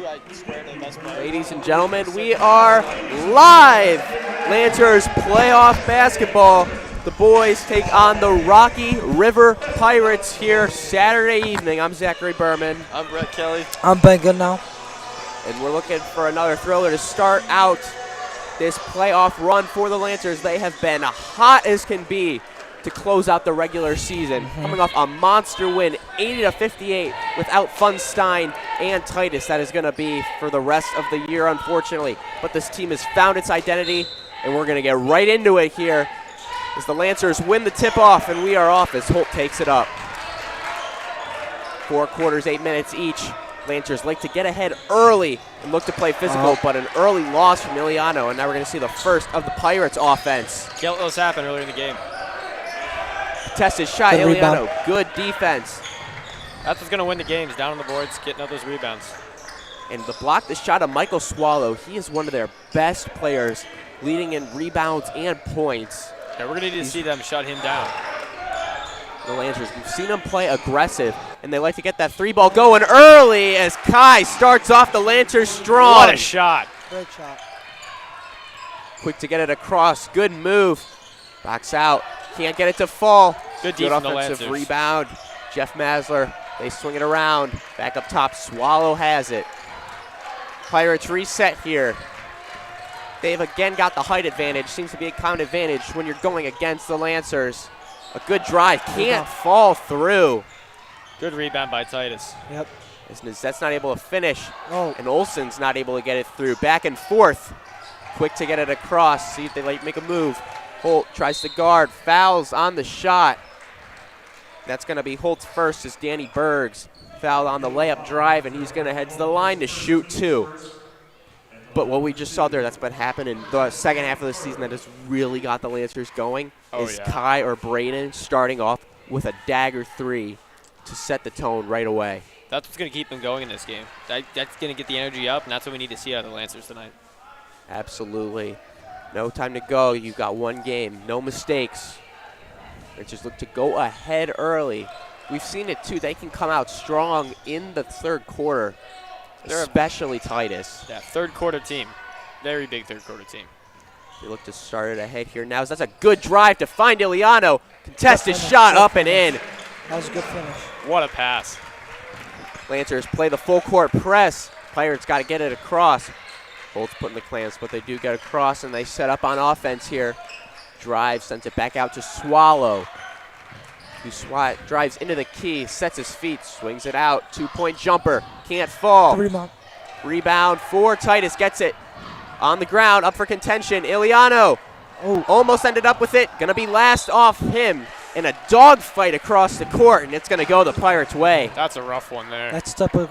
I swear to the best player. Ladies and gentlemen, we are live. Lancers playoff basketball. The boys take on the Rocky River Pirates here Saturday evening. I'm Zachary Berman. I'm Brett Kelly. I'm Ben Goodnow. And we're looking for another thriller to start out this playoff run for the Lancers. They have been hot as can be to close out the regular season, coming off a monster win, 80-58, without Funstein and Titus. That is going to be for the rest of the year, unfortunately. But this team has found its identity, and we're going to get right into it here as the Lancers win the tip-off, and we are off as Holt takes it up. 4 quarters, 8 minutes each. Lancers like to get ahead early and look to play physical, but an early loss from Iliano, and now we're going to see the first of the Pirates' offense. Can't let those happen earlier in the game. Contested shot, Good Iliano. rebound. Good defense. That's what's going to win the games, down on the boards, getting out those rebounds. And the block the shot of Michael Swallow. He is one of their best players, leading in rebounds and points. Yeah, we're going to need to see them shut him down. The Lancers, we've seen them play aggressive, and they like to get that 3-ball going early as Kai starts off the Lancers strong. What a shot. Great shot. Quick to get it across. Good move. Backs out. Can't get it to fall. Good defense from the offensive Lancers. rebound. Jeff Masler, they swing it around. Back up top, Swallow has it. Pirates reset here. They've again got the height advantage. Seems to be a common advantage when you're going against the Lancers. A good drive, can't fall through. Good rebound by Titus. Yep. As Nizette's not able to finish, Oh, and Olsen's not able to get it through. Back and forth. Quick to get it across. See if they make a move. Holt tries to guard, fouls on the shot. That's going to be Holt's first as Danny Bergs fouled on the layup drive, and he's going to head to the line to shoot 2. But what we just saw there, that's what happened in the second half of the season that has really got the Lancers going, is Kai or Braden starting off with a dagger 3 to set the tone right away. That's what's going to keep them going in this game. That's going to get the energy up, and that's what we need to see out of the Lancers tonight. Absolutely. No time to go. You've got one game. No mistakes. They just look to go ahead early. We've seen it, too. They can come out strong in the third quarter, especially Titus. Yeah, third quarter team. Very big third quarter team. They look to start it ahead here now. That's a good drive to find Iliano. Contested shot up and in. that was a good finish. What a pass. Lancers play the full court press. Pirates got to get it across. Holt's putting the clamps, but they do get across, and they set up on offense here. Drive, sends it back out to Swallow. Who drives into the key, sets his feet, swings it out. 2-point jumper, can't fall. Rebound. Rebound for Titus, gets it on the ground, up for contention. Iliano almost ended up with it. Gonna be last off him in a dogfight across the court, and it's gonna go the Pirates' way. That's a rough one there. That's the type of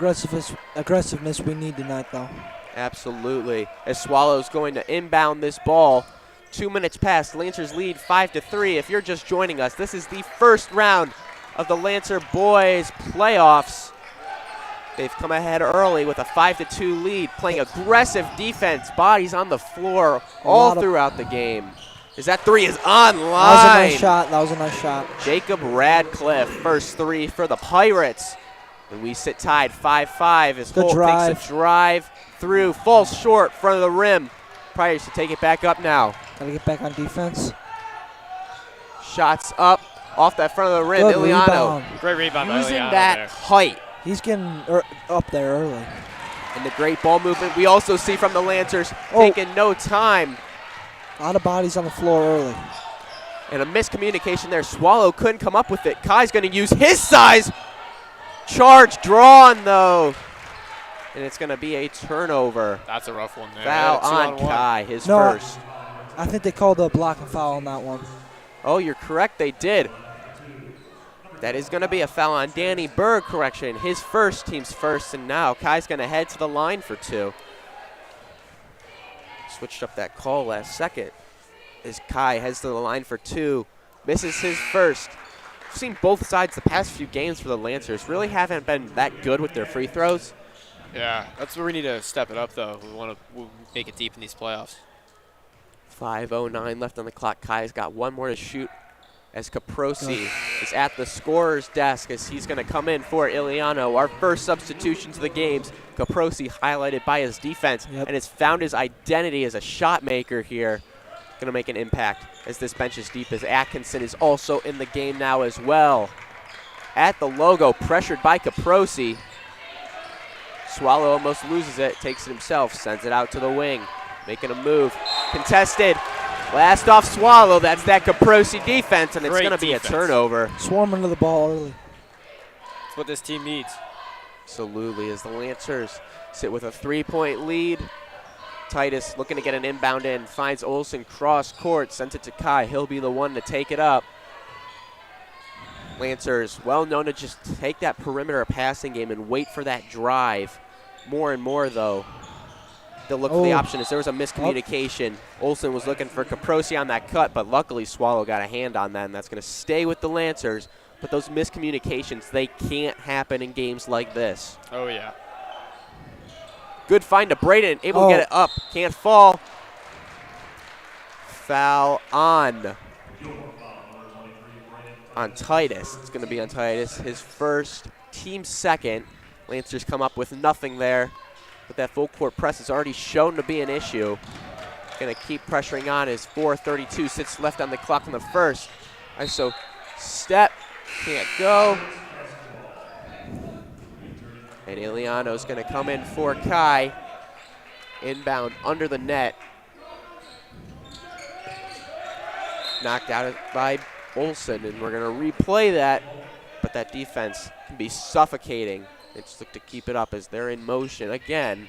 aggressiveness we need tonight, though. Absolutely. As Swallow's going to inbound this ball. 2 minutes past. Lancers lead 5-3. If you're just joining us, this is the first round of the Lancer boys playoffs. They've come ahead early with a 5-2 lead, playing aggressive defense, bodies on the floor all throughout the game. As that 3 is online. That was a nice shot. That was a nice shot. Jacob Radcliffe, first 3 for the Pirates. And we sit tied 5-5 as Holt takes a drive through, falls short, front of the rim. Pirates to take it back up now. Gotta get back on defense. Shots up off that front of the rim. Good Iliano rebound. Great rebound by using Iliano that there. height He's getting up there early. and the great ball movement we also see from the Lancers, taking no time. A lot of bodies on the floor early. And a miscommunication there. Swallow couldn't come up with it. Kai's going to use his size. Charge drawn, though. And it's going to be a turnover. That's a rough one there. Foul on 2-on-1. Kai, his first. I think they called a block and foul on that one. Oh, you're correct. They did. That is going to be a foul on Danny Berg, correction. His first, team's first, and now Kai's going to head to the line for 2. Switched up that call last second as Kai heads to the line for 2. Misses his first. We've seen both sides the past few games for the Lancers. Really haven't been that good with their free throws. Yeah, that's where we need to step it up, though. We want to make it deep in these playoffs. 5:09 left on the clock. Kai's got one more to shoot as Caprosi is at the scorer's desk as he's going to come in for Iliano. Our first substitution to the games. Caprosi highlighted by his defense and has found his identity as a shot maker here. Going to make an impact as this bench is deep as Atkinson is also in the game now as well. At the logo, pressured by Caprosi. Swallow almost loses it, takes it himself, sends it out to the wing. Making a move, contested. Last off Swallow, that's that Caprosi defense, and it's going to be a turnover. Swarm into the ball early. That's what this team needs. Absolutely, as the Lancers sit with a 3-point lead. Titus looking to get an inbound in, finds Olsen cross court, sent it to Kai. He'll be the one to take it up. Lancers, well known to just take that perimeter passing game and wait for that drive. More and more, though. They'll look for the option as there was a miscommunication. Olsen was looking for Caprosi on that cut, but luckily Swallow got a hand on that, and that's going to stay with the Lancers. But those miscommunications, they can't happen in games like this. Oh, yeah. Good find to Braden, able to get it up, can't fall. Foul on Titus. It's going to be on Titus, his first, team second. Lancers come up with nothing there. But that full court press has already shown to be an issue. Going to keep pressuring on as 4:32 sits left on the clock in the first. ISO step, can't go. And Iliano's going to come in for Kai. Inbound under the net. Knocked out by Olsen, and we're going to replay that. But that defense can be suffocating. They just look to keep it up as they're in motion again.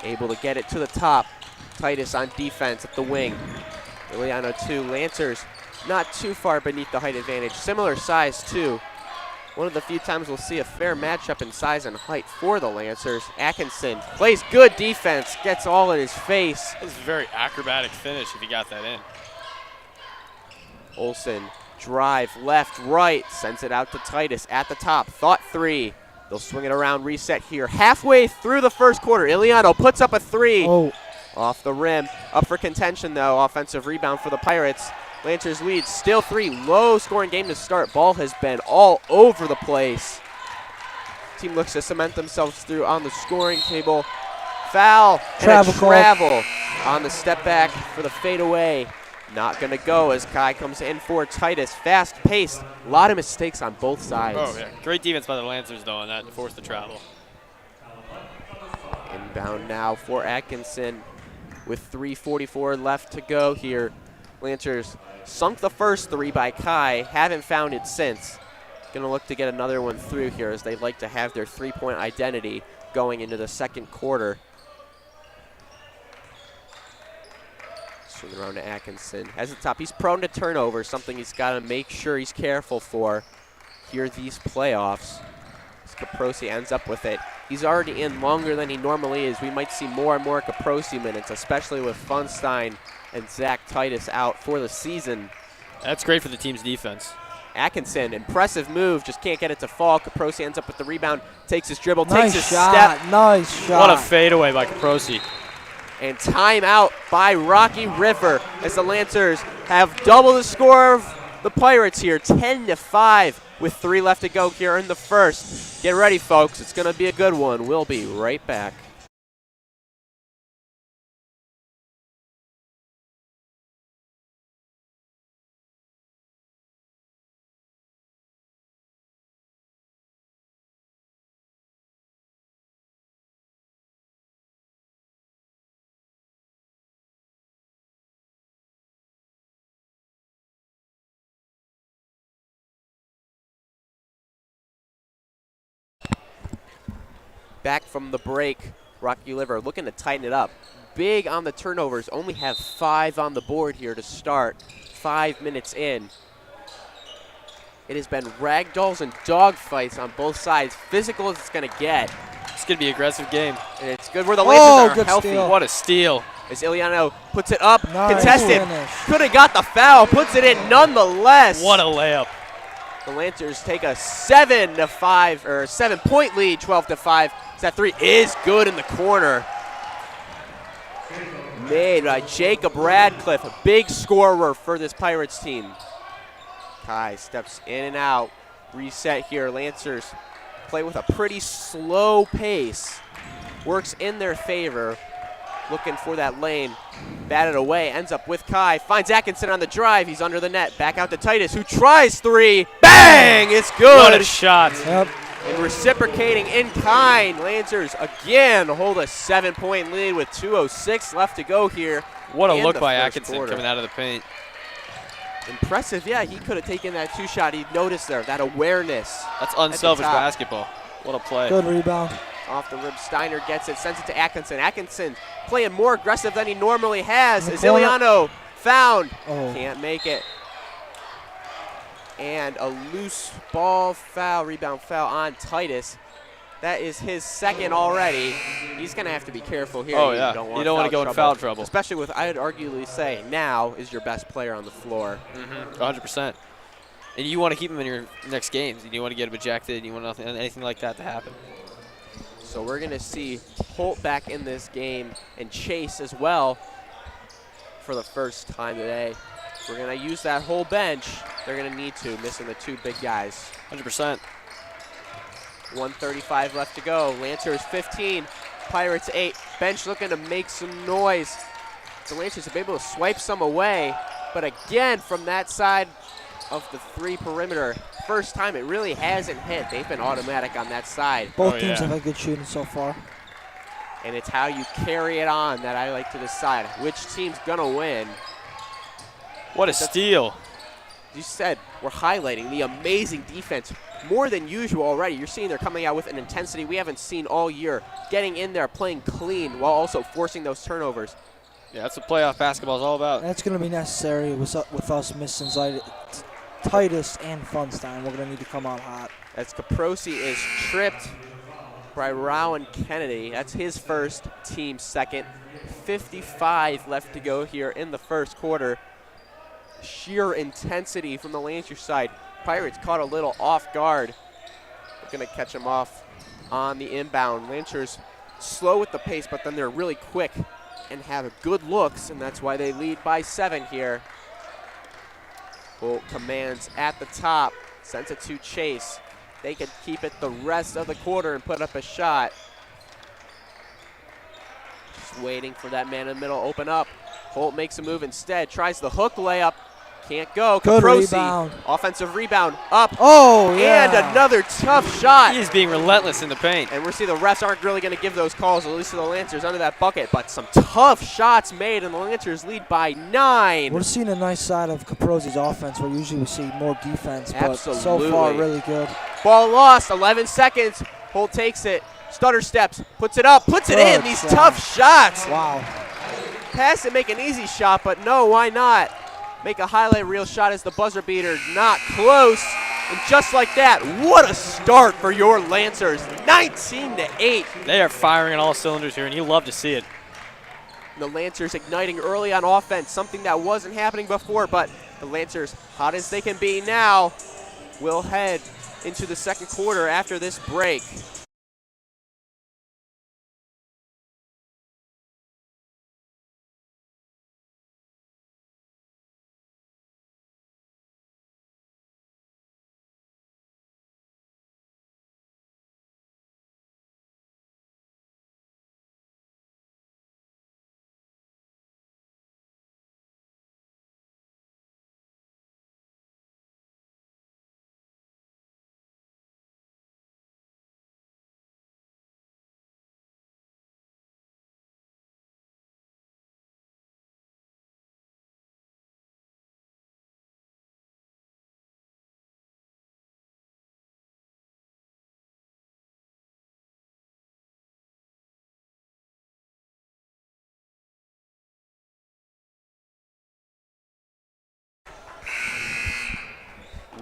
Able to get it to the top. Titus on defense at the wing. Iliano 2. Lancers not too far beneath the height advantage. Similar size too. One of the few times we'll see a fair matchup in size and height for the Lancers. Atkinson plays good defense, gets all in his face. That was a very acrobatic finish if he got that in. Olsen, drive, left, right, sends it out to Titus at the top. Thought three. They'll swing it around, reset here. Halfway through the first quarter, Iliano puts up a three. Off the rim. Up for contention, though. Offensive rebound for the Pirates. Lancers lead, still three. Low-scoring game to start. Ball has been all over the place. Team looks to cement themselves through on the scoring table. Foul and a travel on the step back for the fadeaway. Not going to go as Kai comes in for Titus. Fast-paced. A lot of mistakes on both sides. Oh, yeah. Great defense by the Lancers, though, on that to force the travel. Inbound now for Atkinson with 3:44 left to go here. Lancers sunk the first three by Kai. Haven't found it since. Going to look to get another one through here as they like to have their three-point identity going into the second quarter. Swing around to Atkinson. Has the top. He's prone to turnover, something he's got to make sure he's careful for here these playoffs. As Caprosi ends up with it. He's already in longer than he normally is. We might see more and more Caprosi minutes, especially with Funstein and Zach Titus out for the season. That's great for the team's defense. Atkinson, impressive move, just can't get it to fall. Caprosi ends up with the rebound, takes his dribble, Nice takes his shot. step. Nice shot. What a fadeaway by Caprosi. And timeout by Rocky River as the Lancers have double the score of the Pirates here, 10-5 with 3 left to go here in the first. Get ready, folks. It's going to be a good one. We'll be right back. Back from the break, Rocky River looking to tighten it up. Big on the turnovers, only have 5 on the board here to start. 5 minutes in. It has been ragdolls and dogfights on both sides. Physical as it's going to get. It's going to be an aggressive game. And it's good where the Lancers are healthy. Steal. What a steal. As Iliano puts it up, Nice contested. finish. Could have got the foul, puts it in nonetheless. What a layup. The Lancers take a 7-point lead, 12-5. That three is good in the corner. made by Jacob Radcliffe, a big scorer for this Pirates team. Kai steps in and out. Reset here. Lancers play with a pretty slow pace. Works in their favor. Looking for that lane. Batted away. Ends up with Kai. Finds Atkinson on the drive. He's under the net. Back out to Titus, who tries three. Bang! It's good. What a shot. Yep. And reciprocating in kind. Lancers again hold a 7-point lead with 2:06 left to go here. What a in look the by first Atkinson quarter. coming out of the paint. Impressive, yeah. He could have taken that two-shot. He noticed there, that awareness. That's unselfish top. basketball. What a play. Good rebound. Off the rim, Steiner gets it, sends it to Atkinson. Atkinson playing more aggressive than he normally has. In the corner. Ziliano found. Oh. Can't make it. And a loose ball foul, rebound foul on Titus. That is his second already. He's going to have to be careful here. Oh, You yeah. don't You don't want to go in foul trouble. Especially with, I'd arguably say, now is your best player on the floor. 100%. And you want to keep him in your next games. You want to get him ejected. You want nothing, anything like that to happen. So we're going to see Holt back in this game and Chase as well for the first time today. We're going to use that whole bench. They're going to need to, missing the two big guys. 100%. 1:35 left to go. Lancers 15, Pirates 8. Bench looking to make some noise. The Lancers have been able to swipe some away, but again from that side of the three perimeter, first time it really hasn't hit. They've been automatic on that side. Both teams have had good shooting so far. And it's how you carry it on that I like to decide which team's gonna win. What a steal. You said we're highlighting the amazing defense more than usual already. You're seeing they're coming out with an intensity we haven't seen all year, getting in there, playing clean while also forcing those turnovers. Yeah, that's what playoff basketball is all about. That's going to be necessary with us missing Titus and Funstein. We're going to need to come out hot. As Caprosi is tripped by Rowan Kennedy. That's his first, team second. 55 left to go here in the first quarter. Sheer intensity from the Lancers side. Pirates caught a little off guard. They're going to catch them off on the inbound. Lancers slow with the pace, but then they're really quick and have good looks, and that's why they lead by 7 here. Bolt commands at the top, sends it to Chase. They could keep it the rest of the quarter and put up a shot. Just waiting for that man in the middle to open up. Holt makes a move instead, tries the hook layup. Can't go. Good Caprosi, rebound. offensive rebound, up. Oh, yeah. And another tough shot. He's being relentless in the paint. And we're seeing the refs aren't really going to give those calls, at least to the Lancers under that bucket. But some tough shots made, and the Lancers lead by 9. We're seeing a nice side of Caprosi's offense where usually we see more defense, but Absolutely. so far really good. Ball lost, 11 seconds. Holt takes it, stutter steps, puts it up, puts it in. Good These shot. tough shots. Wow. Pass and make an easy shot, but no, why not? Make a highlight reel shot as the buzzer beater, not close. And just like that, what a start for your Lancers, 19-8. They are firing on all cylinders here, and you love to see it. The Lancers igniting early on offense, something that wasn't happening before, but the Lancers, hot as they can be now, will head into the second quarter after this break.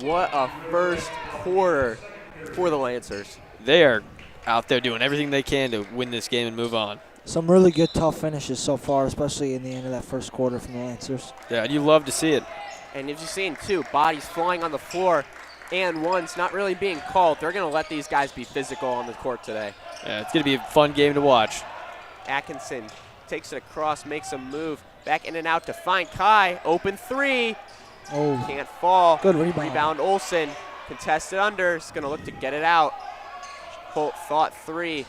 What a first quarter for the Lancers. They are out there doing everything they can to win this game and move on. Some really good tough finishes so far, especially in the end of that first quarter from the Lancers. Yeah, and you love to see it. And as you've seen, too, bodies flying on the floor and ones not really being called. They're going to let these guys be physical on the court today. Yeah, it's going to be a fun game to watch. Atkinson takes it across, makes a move. Back in and out to find Kai. Open three. Oh, Can't fall. good rebound. Rebound Olsen. Contested under. Is going to look to get it out. Holt thought three.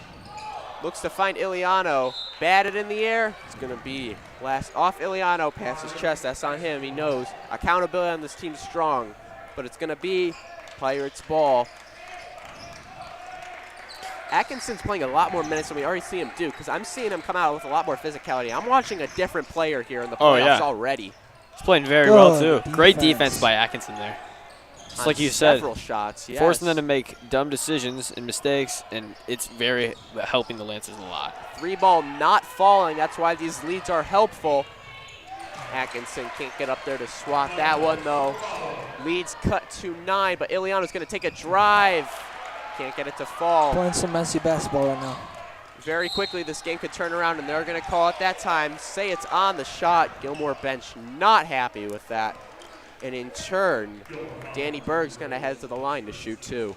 Looks to find Iliano. Batted in the air. It's going to be last off Iliano. Past his chest. That's on him. He knows. Accountability on this team is strong. But it's going to be Pirates ball. Atkinson's playing a lot more minutes than we already see him do, because I'm seeing him come out with a lot more physicality. I'm watching a different player here in the playoffs already. He's playing very well, too. Great defense by Atkinson there. Just like you said, several shots, yes. Forcing them to make dumb decisions and mistakes, and it's very helping the Lancers a lot. Three ball not falling. That's why these leads are helpful. Atkinson can't get up there to swat that one, though. Leads cut to 9, but Iliano's going to take a drive. Can't get it to fall. Playing some messy basketball right now. Very quickly, this game could turn around, and they're going to call it that time. Say it's on the shot. Gilmour bench not happy with that. And in turn, Danny Berg's going to head to the line to shoot 2.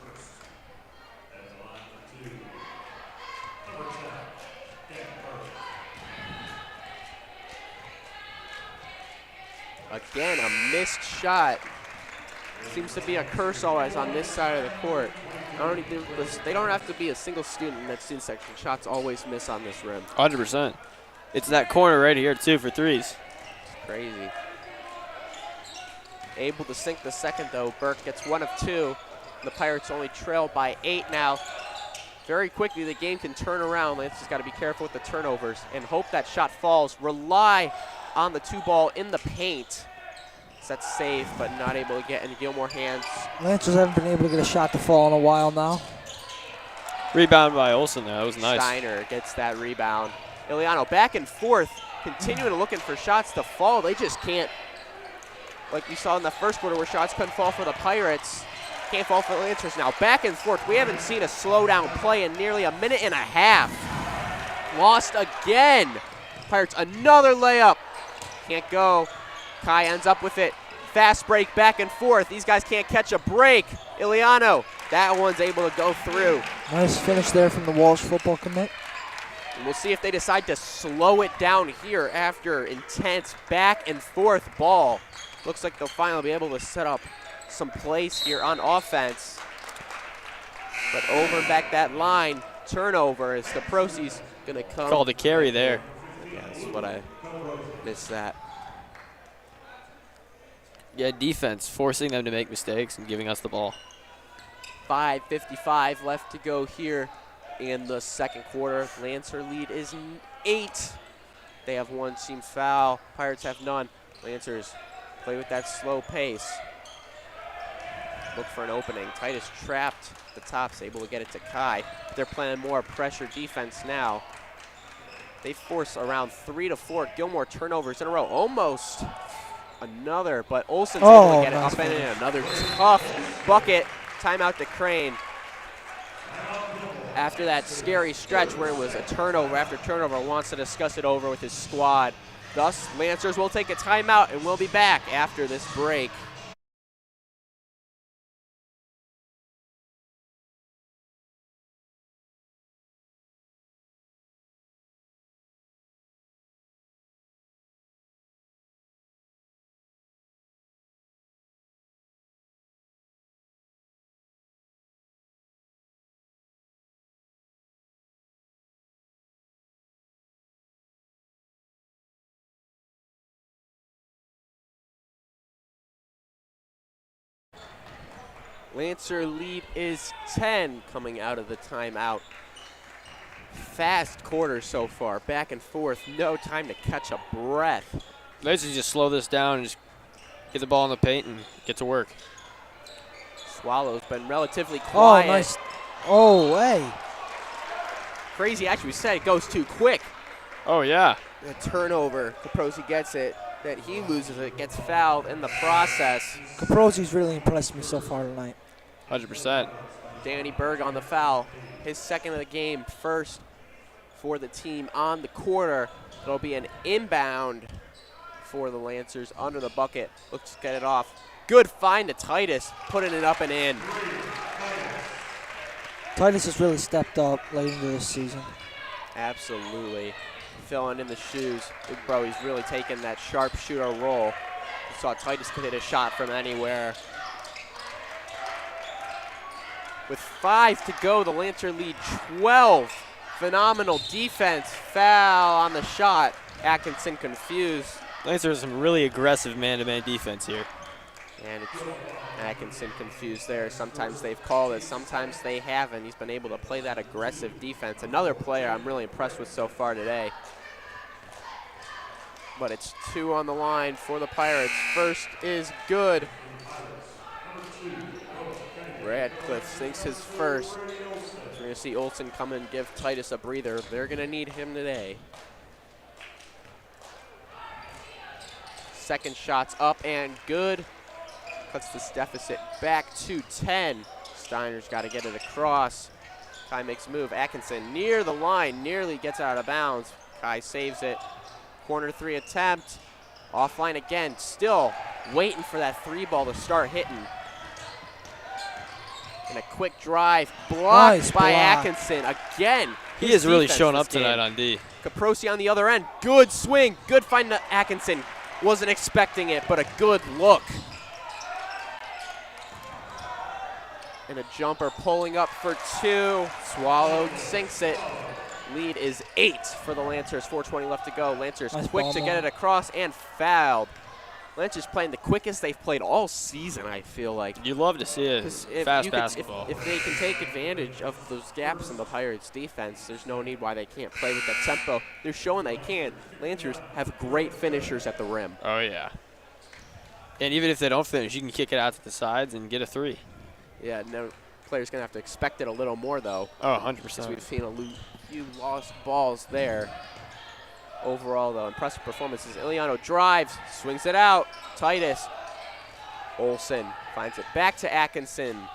Again, a missed shot. Seems to be a curse always on this side of the court. They don't have to be a single student in that student section. Shots always miss on this rim. 100%. It's that corner right here, too, for threes. It's crazy. Able to sink the second, though. Burke gets 1 of 2. The Pirates only trail by 8 now. Very quickly, the game can turn around. Lance has got to be careful with the turnovers and hope that shot falls. Rely on the 2-ball in the paint. That's safe, but not able to get in Gilmour hands. Lancers haven't been able to get a shot to fall in a while now. Rebound by Olsen there. That was nice. Steiner gets that rebound. Iliano back and forth, continuing looking for shots to fall. They just can't. Like we saw in the first quarter where shots couldn't fall for the Pirates. Can't fall for the Lancers now. Back and forth. We haven't seen a slowdown play in nearly a minute and a half. Lost again. Pirates another layup. Can't go. Kai ends up with it. Fast break back and forth. These guys can't catch a break. Iliano, that one's able to go through. Nice finish there from the Walsh football commit. And we'll see if they decide to slow it down here after intense back and forth ball. Looks like they'll finally be able to set up some plays here on offense. But over back that line, turnover as the Proceeds gonna come. Called a carry there. Yeah, that's what I missed that. Yeah, defense, forcing them to make mistakes and giving us the ball. 5:55 left to go here in the second quarter. Lancer lead is 8. They have 1 team foul. Pirates have none. Lancers play with that slow pace. Look for an opening. Titus trapped the tops, able to get it to Kai. They're playing more pressure defense now. They force around 3 to 4 Gilmour turnovers in a row. Almost another, but Olsen's able to get it up and in. Another tough bucket. Timeout to Crane. After that scary stretch where it was a turnover after turnover, wants to discuss it over with his squad. Thus, Lancers will take a timeout, and we'll be back after this break. Lancer lead is 10 coming out of the timeout. Fast quarter so far, back and forth, no time to catch a breath. Lancers just slow this down and just get the ball in the paint and get to work. Swallow's been relatively quiet. Oh, nice. Oh, hey. Crazy, actually, we said it goes too quick. Oh, yeah. The turnover, Caprosi gets it, that he loses it, gets fouled in the process. Caprosi's really impressed me so far tonight. 100%. Danny Berg on the foul. His second of the game, first for the team on the quarter. It'll be an inbound for the Lancers under the bucket. Looks to get it off. Good find to Titus, putting it up and in. Titus has really stepped up late into this season. Absolutely. filling in the shoes. Big bro, he's really taking that sharpshooter role. You saw Titus could hit a shot from anywhere. With 5 to go, the Lancers lead 12. Phenomenal defense. Foul on the shot. Atkinson confused. Lancers have some really aggressive man-to-man defense here. And it's Atkinson confused there. Sometimes they've called it, sometimes they haven't. He's been able to play that aggressive defense. Another player I'm really impressed with so far today. But it's 2 on the line for the Pirates. First is good. Radcliffe sinks his first. We're going to see Olsen come and give Titus a breather. They're going to need him today. Second shot's up and good. Cuts this deficit back to 10. Steiner's got to get it across. Kai makes a move. Atkinson near the line, nearly gets out of bounds. Kai saves it. Corner 3 attempt. Offline again, still waiting for that 3 ball to start hitting. And a quick drive, blocked Nice by block. Atkinson again. He His has really defense shown this up tonight game. on D. Caprosi on the other end, good swing, good find to Atkinson. Wasn't expecting it, but a good look. And a jumper pulling up for 2. Swallowed sinks it. Lead is 8 for the Lancers. 4:20 left to go. Lancers Nice quick ball, to man. get it across and fouled. Lancers playing the quickest they've played all season, I feel like. You love to see it. 'Cause if Fast you could- basketball. If they can take advantage of those gaps in the Pirates' defense, there's no need why they can't play with that tempo. They're showing they can. Lancers have great finishers at the rim. Oh, yeah. And even if they don't finish, you can kick it out to the sides and get a 3. Yeah, no player's going to have to expect it a little more, though. Oh, Because 100%. we've seen a few lost balls there. Overall, though, impressive performances. Iliano drives, swings it out. Titus. Olsen finds it back to Atkinson.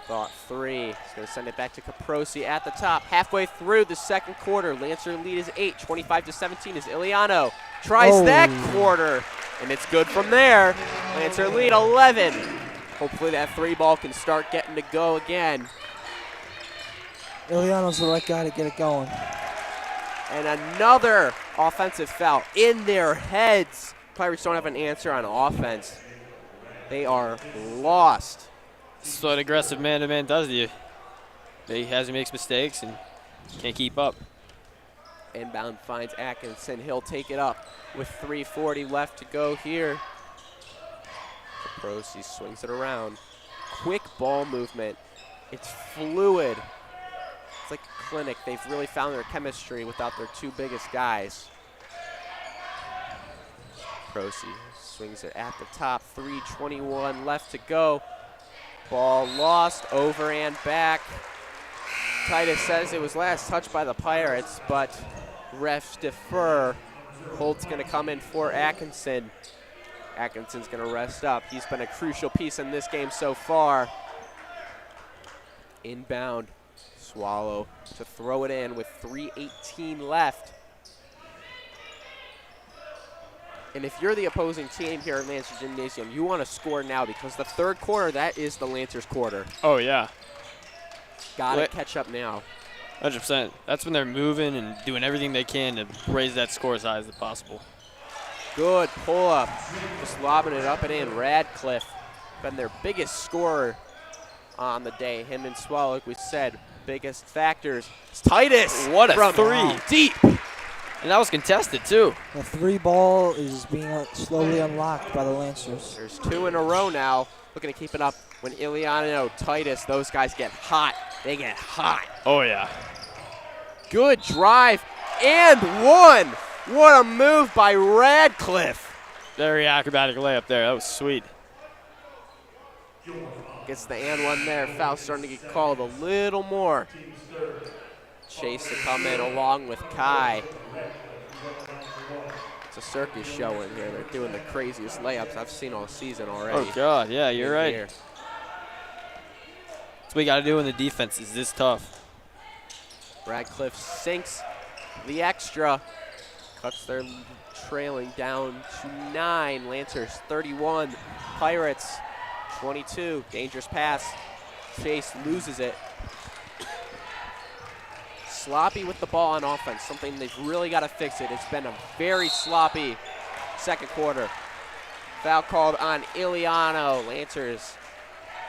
Thought 3. He's going to send it back to Caprosi at the top. Halfway through the second quarter, Lancer lead is 8. 25-17 is Iliano. Tries that quarter, and it's good from there. Lancer lead 11. Hopefully that 3 ball can start getting to go again. Iliano's the right guy to get it going. And another offensive foul in their heads. Pirates don't have an answer on offense. They are lost. This is what aggressive man-to-man does to you. He makes mistakes and can't keep up. Inbound finds Atkinson. He'll take it up with 3:40 left to go here. Caprosi swings it around. Quick ball movement. It's fluid. It's like a clinic. They've really found their chemistry without their 2 biggest guys. Caprosi swings it at the top. 3:21 left to go. Ball lost, over and back. Titus says it was last touched by the Pirates, but refs defer. Holt's going to come in for Atkinson. Atkinson's going to rest up. He's been a crucial piece in this game so far. Inbound. Swallow to throw it in with 3:18 left. And if you're the opposing team here at Lancer Gymnasium, you want to score now because the third quarter, that is the Lancers quarter. Oh, yeah. Got to Wait. catch up now. 100%. That's when they're moving and doing everything they can to raise that score as high as possible. Good pull up. Just lobbing it up and in. Radcliffe, been their biggest scorer on the day. Him and Swallow, like we said, biggest factors. It's Titus. What a from 3. deep. And that was contested, too. The 3 ball is being slowly unlocked by the Lancers. There's 2 in a row now. Looking to keep it up when Iliano, Titus, those guys get hot. They get hot. Oh, yeah. Good drive and 1. What a move by Radcliffe. Very acrobatic layup there. That was sweet. Gets the and 1 there. Foul starting to get called a little more. Chase to come in along with Kai. It's a circus show in here. They're doing the craziest layups I've seen all season already. Oh, God. Yeah, you're right. Here. That's what you got to do when the defense is this tough. Radcliffe sinks the extra. Cuts their trailing down to 9. Lancers 31. Pirates 22. Dangerous pass. Chase loses it. sloppy with the ball on offense, something they've really got to fix it. It's been a very sloppy second quarter. Foul called on Iliano. Lancers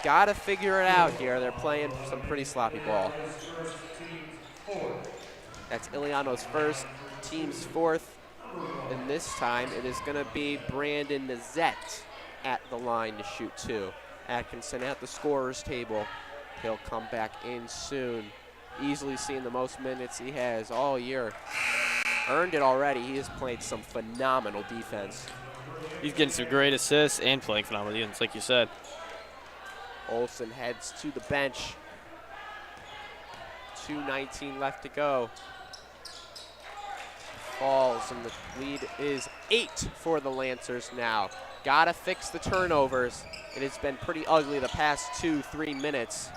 got to figure it out here. They're playing some pretty sloppy ball. That's Iliano's first, team's fourth. And this time it is going to be Brandon Nazette at the line to shoot two. Atkinson at the scorer's table. He'll come back in soon. Easily seeing the most minutes he has all year. Earned it already. He has played some phenomenal defense. He's getting some great assists and playing phenomenal defense, like you said. Olsen heads to the bench. 2:19 left to go. Falls, and the lead is 8 for the Lancers now. Gotta fix the turnovers. It has been pretty ugly the past 2-3 minutes.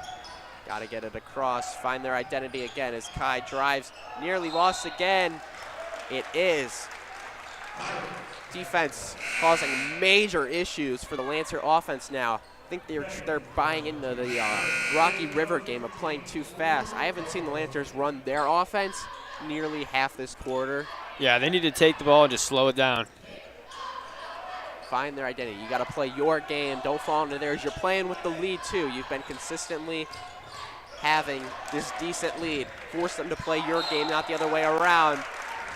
Gotta get it across, find their identity again as Kai drives, nearly lost again. It is. Defense causing major issues for the Lancer offense now. I think they're buying into the Rocky River game of playing too fast. I haven't seen the Lancers run their offense nearly half this quarter. Yeah, they need to take the ball and just slow it down. Find their identity. You got to play your game. Don't fall into theirs. You're playing with the lead, too. You've been consistently having this decent lead. Force them to play your game, not the other way around.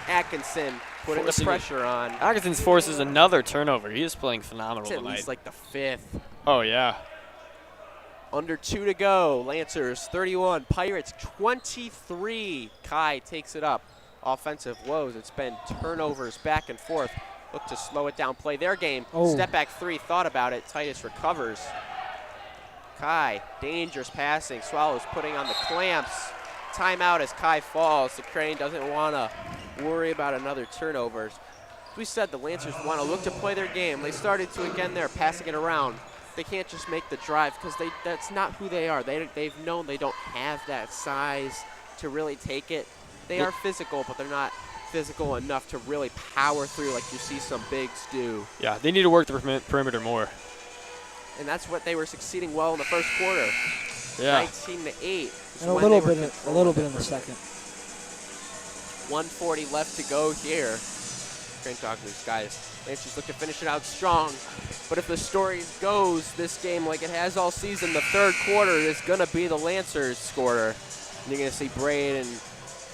Atkinson putting the pressure on. Atkinson forces another turnover. He is playing phenomenal It's at tonight. least like the fifth. Oh, yeah. Under 2 to go. Lancers 31, Pirates 23. Kai takes it up. Offensive woes. It's been turnovers back and forth. Look to slow it down, play their game. Oh. Step back three, thought about it. Titus recovers. Kai, dangerous passing. Swallows putting on the clamps. Timeout as Kai falls. The Crane doesn't want to worry about another turnovers. As we said, the Lancers want to look to play their game. They started to again there, passing it around. They can't just make the drive because that's not who they are. They've known they don't have that size to really take it. They are physical, but they're not physical enough to really power through like you see some bigs do. Yeah, they need to work the perimeter more. And that's what they were succeeding well in the first quarter. Yeah. 19-8. And a little bit in the second. 1:40 left to go here. Crane talking these guys. Lancers look to finish it out strong. But if the story goes this game like it has all season, the third quarter is going to be the Lancers scorer. And you're going to see Braden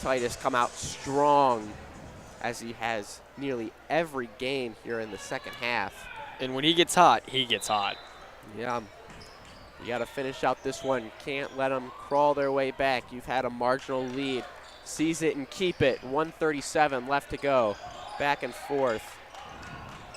Titus come out strong as he has nearly every game here in the second half. And when he gets hot, he gets hot. Yeah. You got to finish out this one. Can't let them crawl their way back. You've had a marginal lead. Seize it and keep it. 1:37 left to go. Back and forth.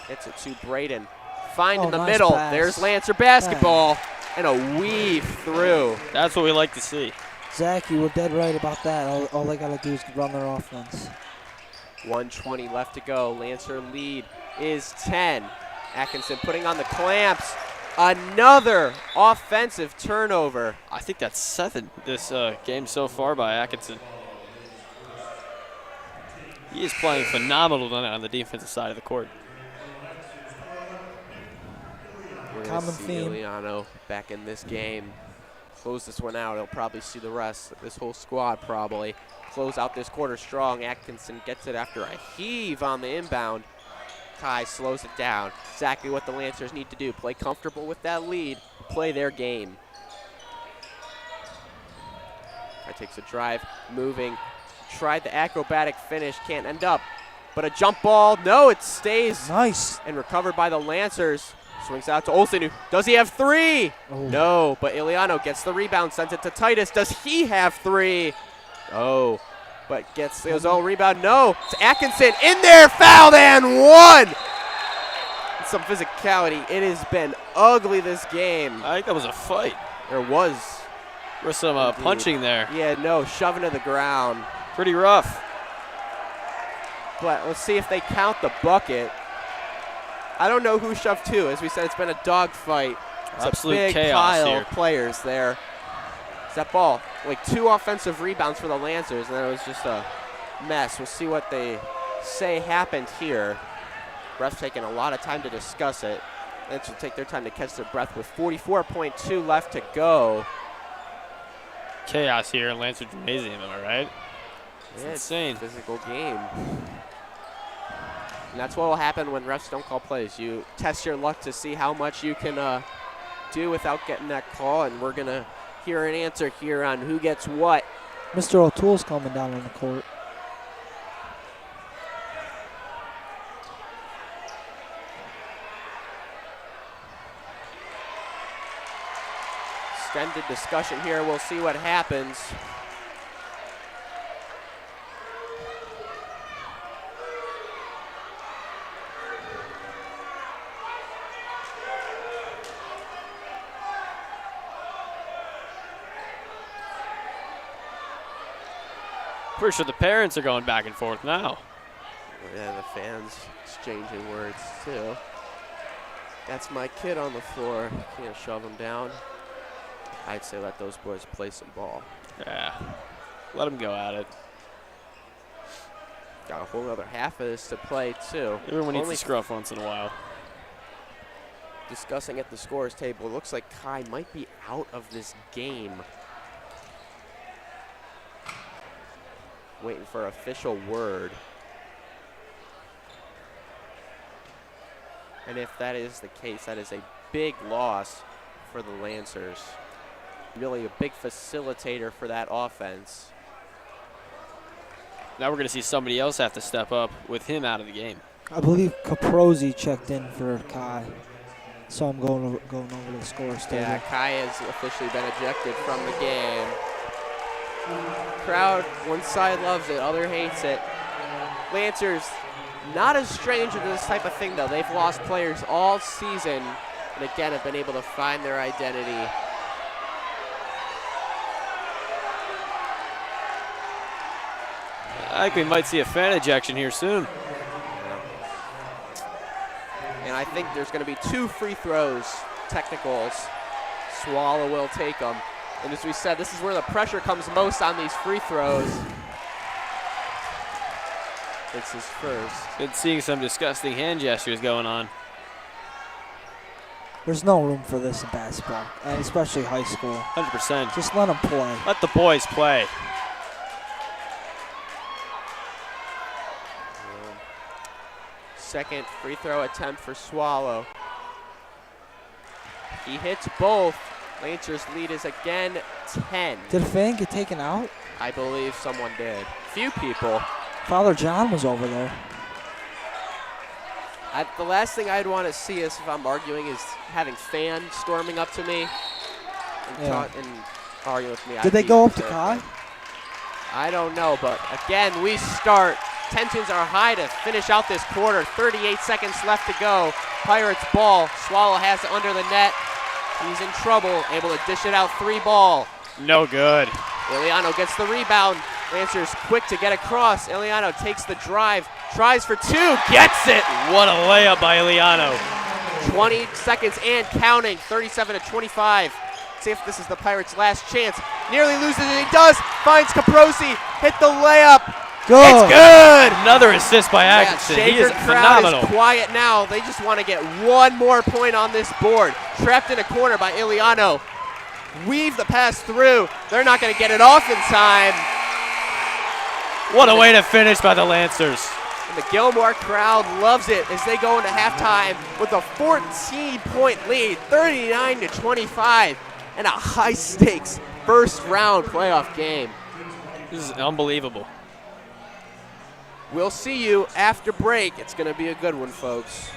Hits it to Braden. Find in the nice middle. pass. There's Lancer basketball. And a weave through. That's what we like to see. Zach, you were dead right about that. All they got to do is run their offense. 1:20 left to go. Lancer lead is 10. Atkinson putting on the clamps. Another offensive turnover. I think that's 7 this game so far by Atkinson. He is playing phenomenal tonight on the defensive side of the court. We're Common gonna see theme. Iliano back in this game. Close this one out. He'll probably see the rest. This whole squad probably. Close out this quarter strong. Atkinson gets it after a heave on the inbound. Kai slows it down. Exactly what the Lancers need to do. Play comfortable with that lead. Play their game. Kai takes a drive. Moving. Tried the acrobatic finish. Can't end up. But a jump ball. No, it stays. Nice. And recovered by the Lancers. Swings out to Olsen. Does he have 3? Oh. No, but Iliano gets the rebound, sends it to Titus. Does he have 3? Oh, but gets his own rebound. No, it's Atkinson in there, fouled and one. Some physicality. It has been ugly this game. I think that was a fight. There was. There was some punching there. Yeah, no, shoving to the ground. Pretty rough. But let's see if they count the bucket. I don't know who shoved who. As we said, it's been a dogfight. It's Absolute a big chaos pile here. of players there. It's that ball. Like 2 offensive rebounds for the Lancers, and then it was just a mess. We'll see what they say happened here. Refs taking a lot of time to discuss it. Lancers will take their time to catch their breath with 44.2 left to go. Chaos here in Lancer Gymnasium, am I right? It's insane. Physical game. And that's what will happen when refs don't call plays. You test your luck to see how much you can do without getting that call, and we're going to hear an answer here on who gets what. Mr. O'Toole's coming down on the court. Extended discussion here. We'll see what happens. Pretty sure the parents are going back and forth now. Yeah, the fans exchanging words too. That's my kid on the floor. Can't shove him down. I'd say let those boys play some ball. Yeah, let them go at it. Got a whole other half of this to play too. Everyone needs to scruff once in a while. Discussing at the scores table, it looks like Kai might be out of this game. Waiting for official word. And if that is the case, that is a big loss for the Lancers. Really a big facilitator for that offense. Now we're going to see somebody else have to step up with him out of the game. I believe Caprosi checked in for Kai. So I'm going over the scores table. Yeah, Kai has officially been ejected from the game. Crowd, one side loves it, other hates it. Lancers, not as strange to this type of thing though. They've lost players all season and again have been able to find their identity. I think we might see a fan ejection here soon. And I think there's going to be 2 free throws, technicals. Swallow will take them. And as we said, this is where the pressure comes most on these free throws. It's his first. Been seeing some disgusting hand gestures going on. There's no room for this in basketball, and especially high school. 100%. Just let them play. Let the boys play. Second free throw attempt for Swallow. He hits both. Lancers lead is again 10. Did a fan get taken out? I believe someone did. Few people. Father John was over there. The last thing I'd want to see is, if I'm arguing, is having fans storming up to me and arguing with me. Did they go up to Kai? I don't know, but again, we start. Tensions are high to finish out this quarter. 38 seconds left to go. Pirates ball. Swallow has it under the net. He's in trouble. Able to dish it out. 3 ball. No good. Iliano gets the rebound. Lancers quick to get across. Iliano takes the drive. Tries for 2. Gets it. What a layup by Iliano. 20 seconds and counting. 37-25. See if this is the Pirates' last chance. Nearly loses it. He does. Finds Caprosi. Hit the layup. Good. It's good. Another assist by Atkinson. He is crowd phenomenal. is quiet now. They just want to get one more point on this board. Trapped in a corner by Iliano. Weave the pass through. They're not going to get it off in time. What a way to finish by the Lancers. And the Gilmour crowd loves it as they go into halftime with a 14-point lead, 39-25, and a high-stakes first-round playoff game. This is unbelievable. We'll see you after break. It's going to be a good one, folks.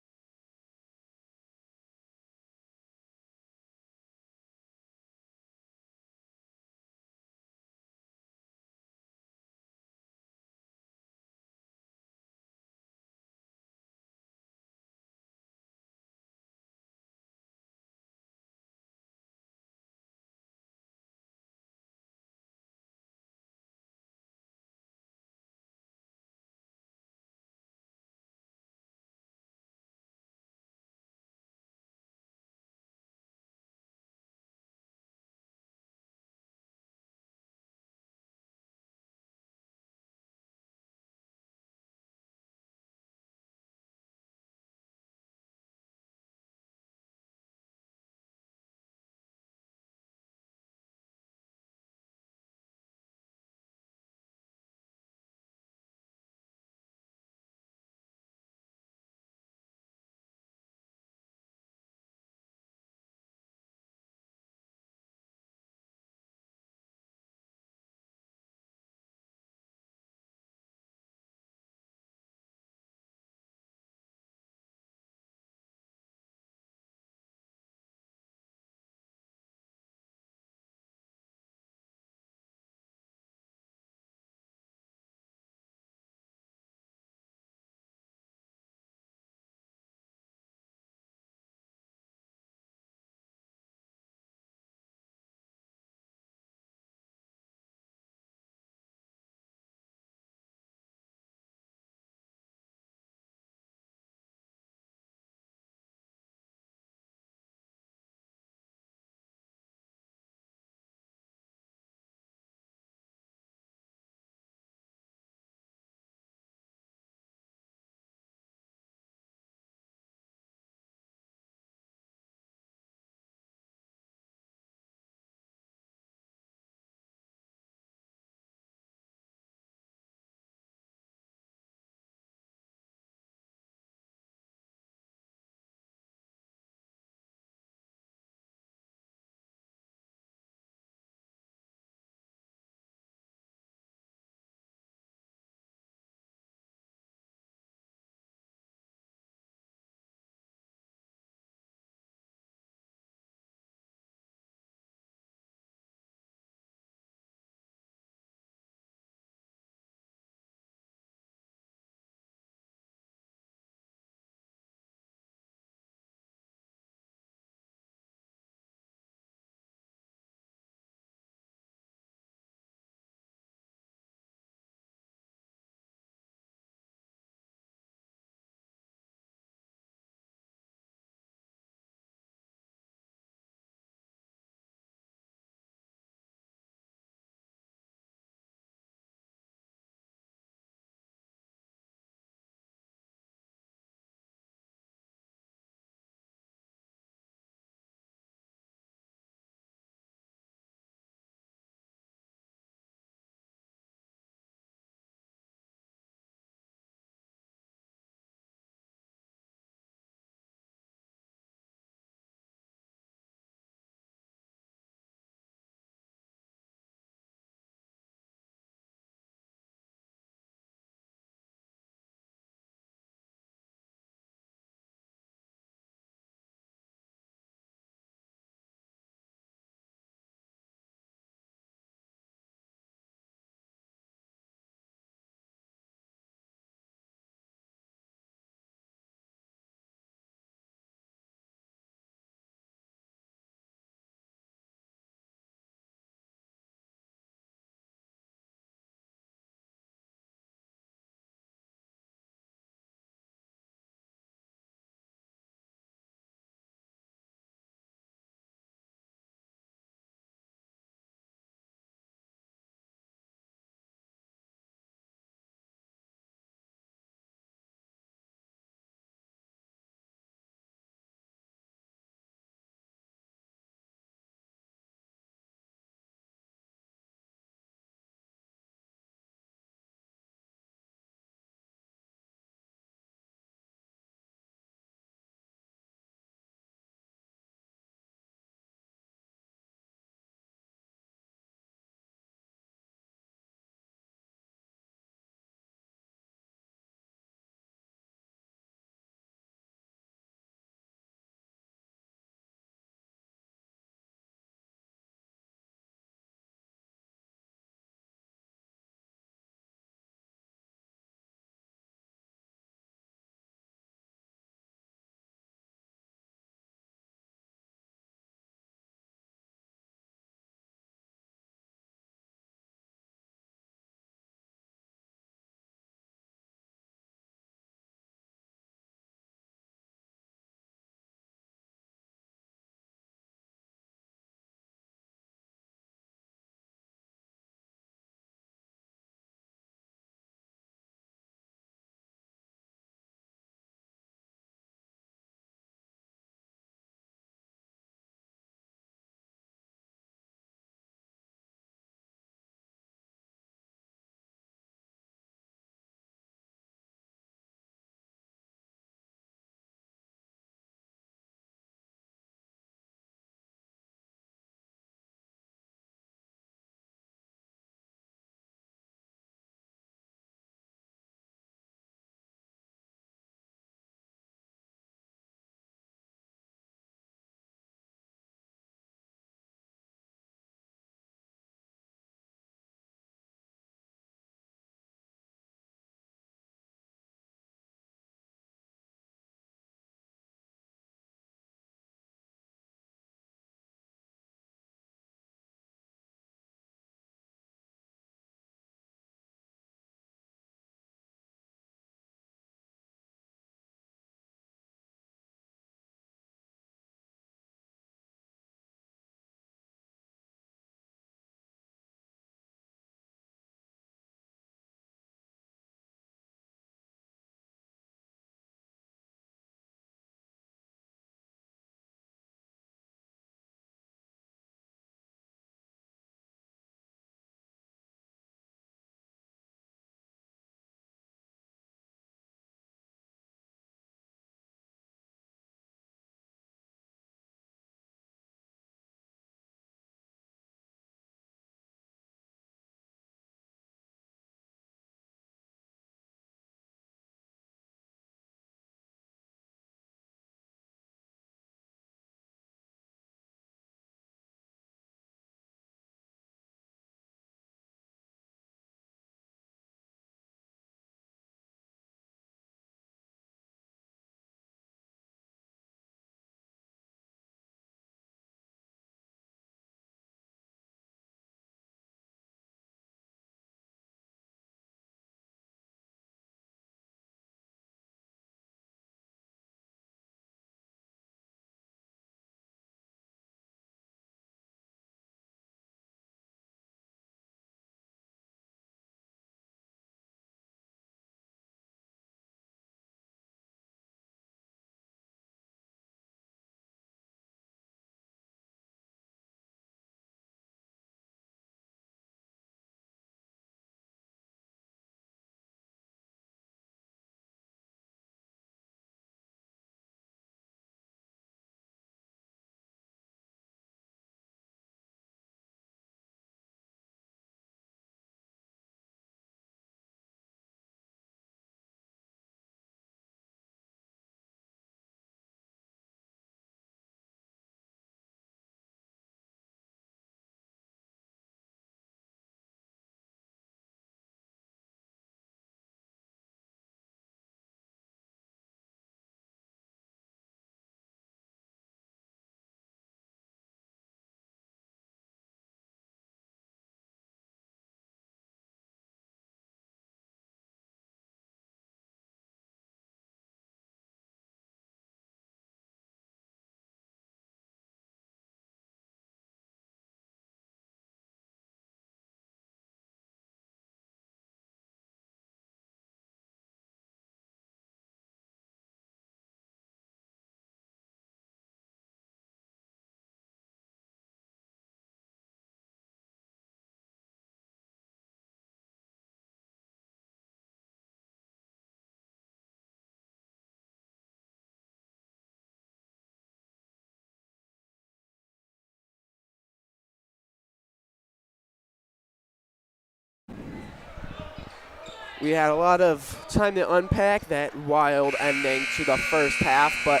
We had a lot of time to unpack that wild ending to the first half, but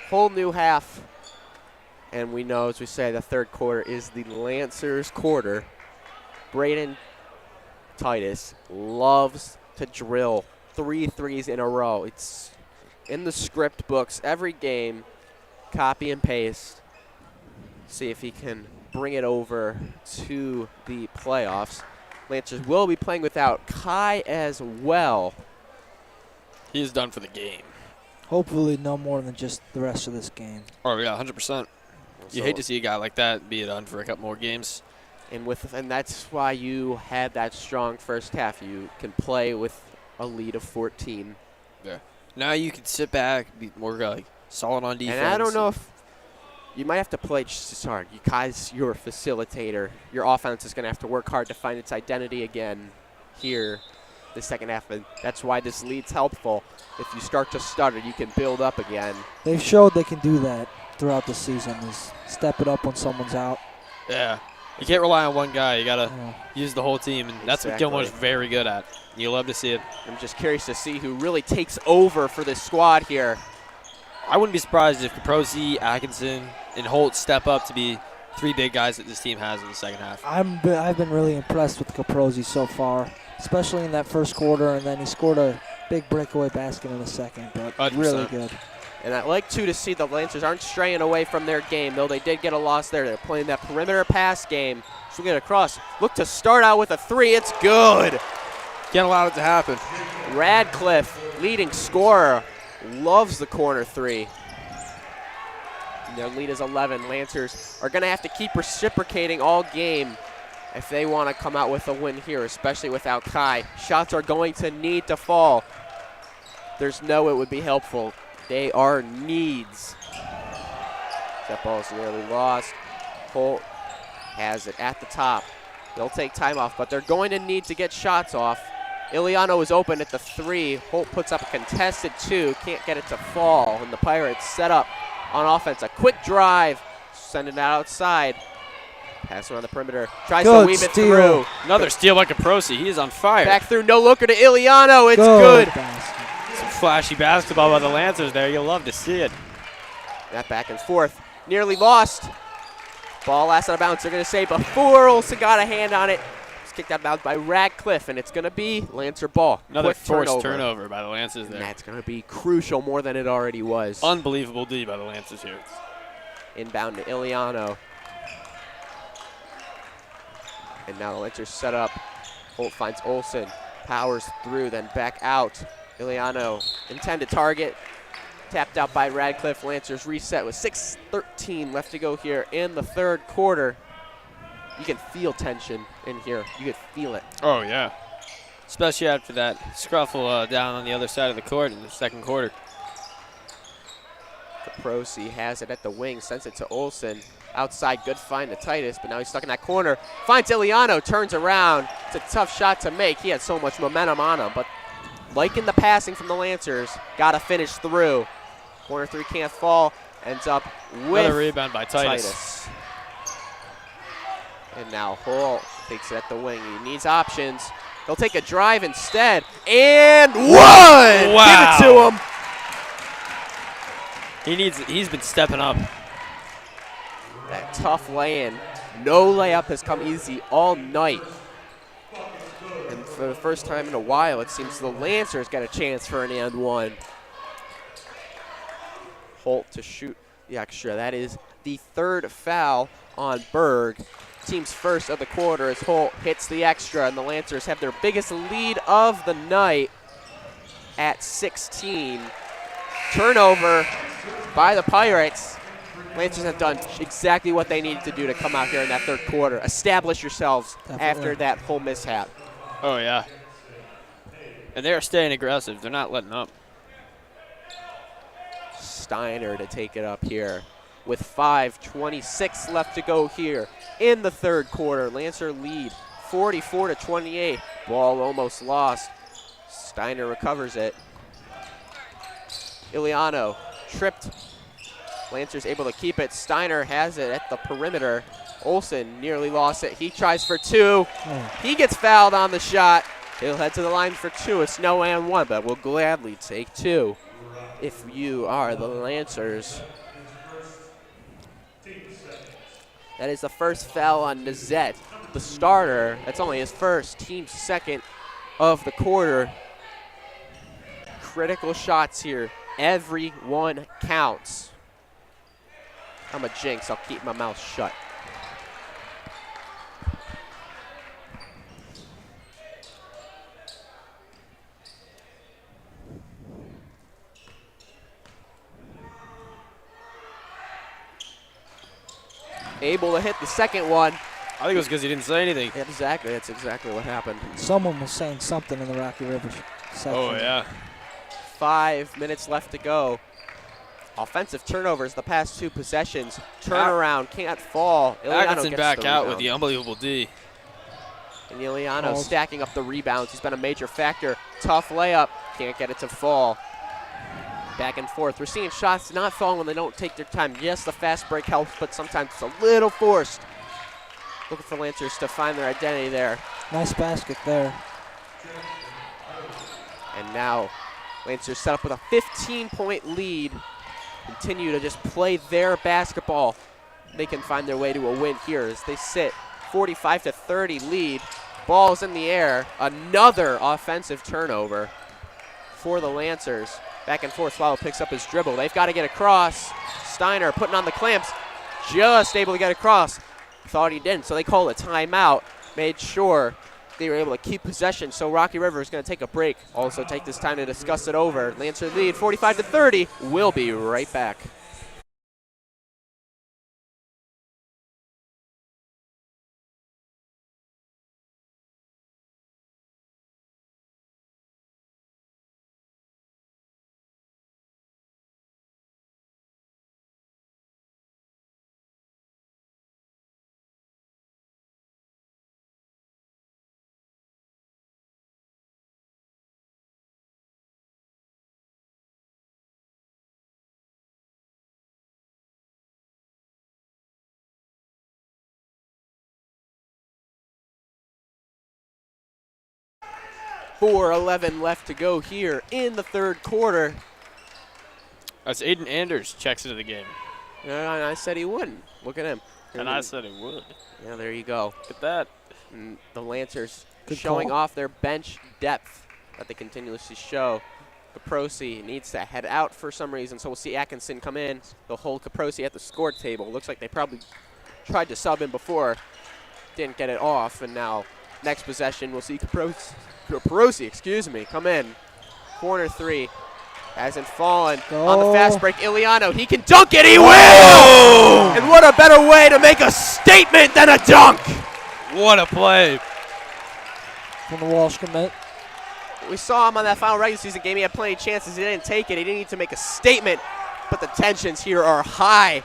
whole new half. And we know, as we say, the third quarter is the Lancers' quarter. Braden Titus loves to drill 3 threes in a row. It's in the script books every game. Copy and paste. See if he can bring it over to the playoffs. Lancers will be playing without Kai as well. He is done for the game. Hopefully no more than just the rest of this game. Oh, yeah, 100%. You hate to see a guy like that be done for a couple more games. And that's why you had that strong first half. You can play with a lead of 14. Yeah. Now you can sit back, be more solid on defense. And I don't know if you might have to play just as hard. You guys, you're a facilitator. Your offense is going to have to work hard to find its identity again here the second half. And that's why this lead's helpful. If you start to stutter, you can build up again. They've showed they can do that throughout the season, is step it up when someone's out. Yeah. You can't rely on one guy. You got to use the whole team, and that's what Gilmour's very good at. You love to see it. I'm just curious to see who really takes over for this squad here. I wouldn't be surprised if Caprosi, Atkinson, and Holt step up to be 3 big guys that this team has in the second half. I've been really impressed with Caprosi so far, especially in that first quarter, and then he scored a big breakaway basket in the second, but 100%. really good. And I'd like, too, to see the Lancers aren't straying away from their game, though they did get a loss there. They're playing that perimeter pass game. So we get across. Look to start out with a 3. It's good. Can't allow it to happen. Radcliffe, leading scorer, loves the corner 3. And their lead is 11. Lancers are going to have to keep reciprocating all game if they want to come out with a win here, especially without Kai. Shots are going to need to fall. There's no it would be helpful. They are needs. That ball is nearly lost. Holt has it at the top. They'll take time off, but they're going to need to get shots off. Iliano is open at the 3. Holt puts up a contested 2. Can't get it to fall. And the Pirates set up on offense. A quick drive. Send it outside. Pass around the perimeter. Tries to weave it through. Another steal by Caprosi. He is on fire. Back through. No looker to Iliano. It's good. Some flashy basketball by the Lancers there. You'll love to see it. That back and forth. Nearly lost. Ball last out of bounds. They're going to say before Olsen got a hand on it. It's kicked out of bounds by Radcliffe, and it's going to be Lancer ball. Another forced turnover by the Lancers there. And that's going to be crucial more than it already was. Unbelievable D by the Lancers here. Inbound to Iliano. And now the Lancers set up. Holt finds Olsen. Powers through, then back out. Iliano, intended target. Tapped out by Radcliffe. Lancers reset with 6:13 left to go here in the third quarter. You can feel tension in here. You can feel it. Oh, yeah. Especially after that scruffle down on the other side of the court in the second quarter. Caprosi has it at the wing, sends it to Olsen. Outside, good find to Titus, but now he's stuck in that corner. Finds Iliano, turns around. It's a tough shot to make. He had so much momentum on him, but like in the passing from the Lancers, got to finish through. Corner 3 can't fall. Ends up with another rebound by Titus. And now Holt takes it at the wing. He needs options. He'll take a drive instead. And one! Wow. Give it to him. He's been stepping up. That tough lay-in. No layup has come easy all night. And for the first time in a while, it seems the Lancers got a chance for an and one. Holt to shoot the extra. That is the 3rd foul on Berg. Team's first of the quarter as Holt hits the extra, and the Lancers have their biggest lead of the night at 16. Turnover by the Pirates. Lancers have done exactly what they needed to do to come out here in that third quarter. Establish yourselves after that whole mishap. Oh, yeah. And they're staying aggressive. They're not letting up. Steiner to take it up here with 5:26 left to go here in the third quarter. Lancer lead 44-28. Ball almost lost. Steiner recovers it. Iliano tripped. Lancers able to keep it. Steiner has it at the perimeter. Olsen nearly lost it. He tries for 2. He gets fouled on the shot. He'll head to the line for 2. It's no and 1, but we'll gladly take 2 if you are the Lancers. That is the first foul on Nazette, the starter. That's only his first, team's second of the quarter. Critical shots here. Every one counts. I'm a jinx. I'll keep my mouth shut. Able to hit the second one. I think it was because he didn't say anything. Exactly. That's exactly what happened. Someone was saying something in the Rocky River section. Oh, yeah. 5 minutes left to go. Offensive turnovers the past 2 possessions. Turnaround can't fall. Iliano Atkinson gets back the out rebound. with the unbelievable D. And Iliano stacking up the rebounds. He's been a major factor. Tough layup. Can't get it to fall. Back and forth. We're seeing shots not falling when they don't take their time. Yes, the fast break helps, but sometimes it's a little forced. Looking for Lancers to find their identity there. Nice basket there. And now Lancers set up with a 15-point lead. Continue to just play their basketball. They can find their way to a win here as they sit 45-30 lead. Ball's in the air. Another offensive turnover for the Lancers. Back and forth. Swallow picks up his dribble. They've got to get across. Steiner putting on the clamps. Just able to get across. Thought he didn't, so they call a timeout. Made sure they were able to keep possession. So Rocky River is going to take a break. Also take this time to discuss it over. Lancer lead 45-30. We'll be right back. .4:11 left to go here in the third quarter. That's Aiden Anders checks into the game. And I said he wouldn't. Look at him. And I said he would. Yeah, there you go. Look at that. And the Lancers Good showing call. off their bench depth that they continuously show. Caprosi needs to head out for some reason, so we'll see Atkinson come in. They'll hold Caprosi at the score table. Looks like they probably tried to sub him before, didn't get it off, and now next possession we'll see Caprosi, come in. Corner 3. Hasn't fallen on the fast break. Iliano, he can dunk it, he will! And what a better way to make a statement than a dunk! What a play. From the Walsh commit. We saw him on that final regular season game. He had plenty of chances. He didn't take it. He didn't need to make a statement, but the tensions here are high.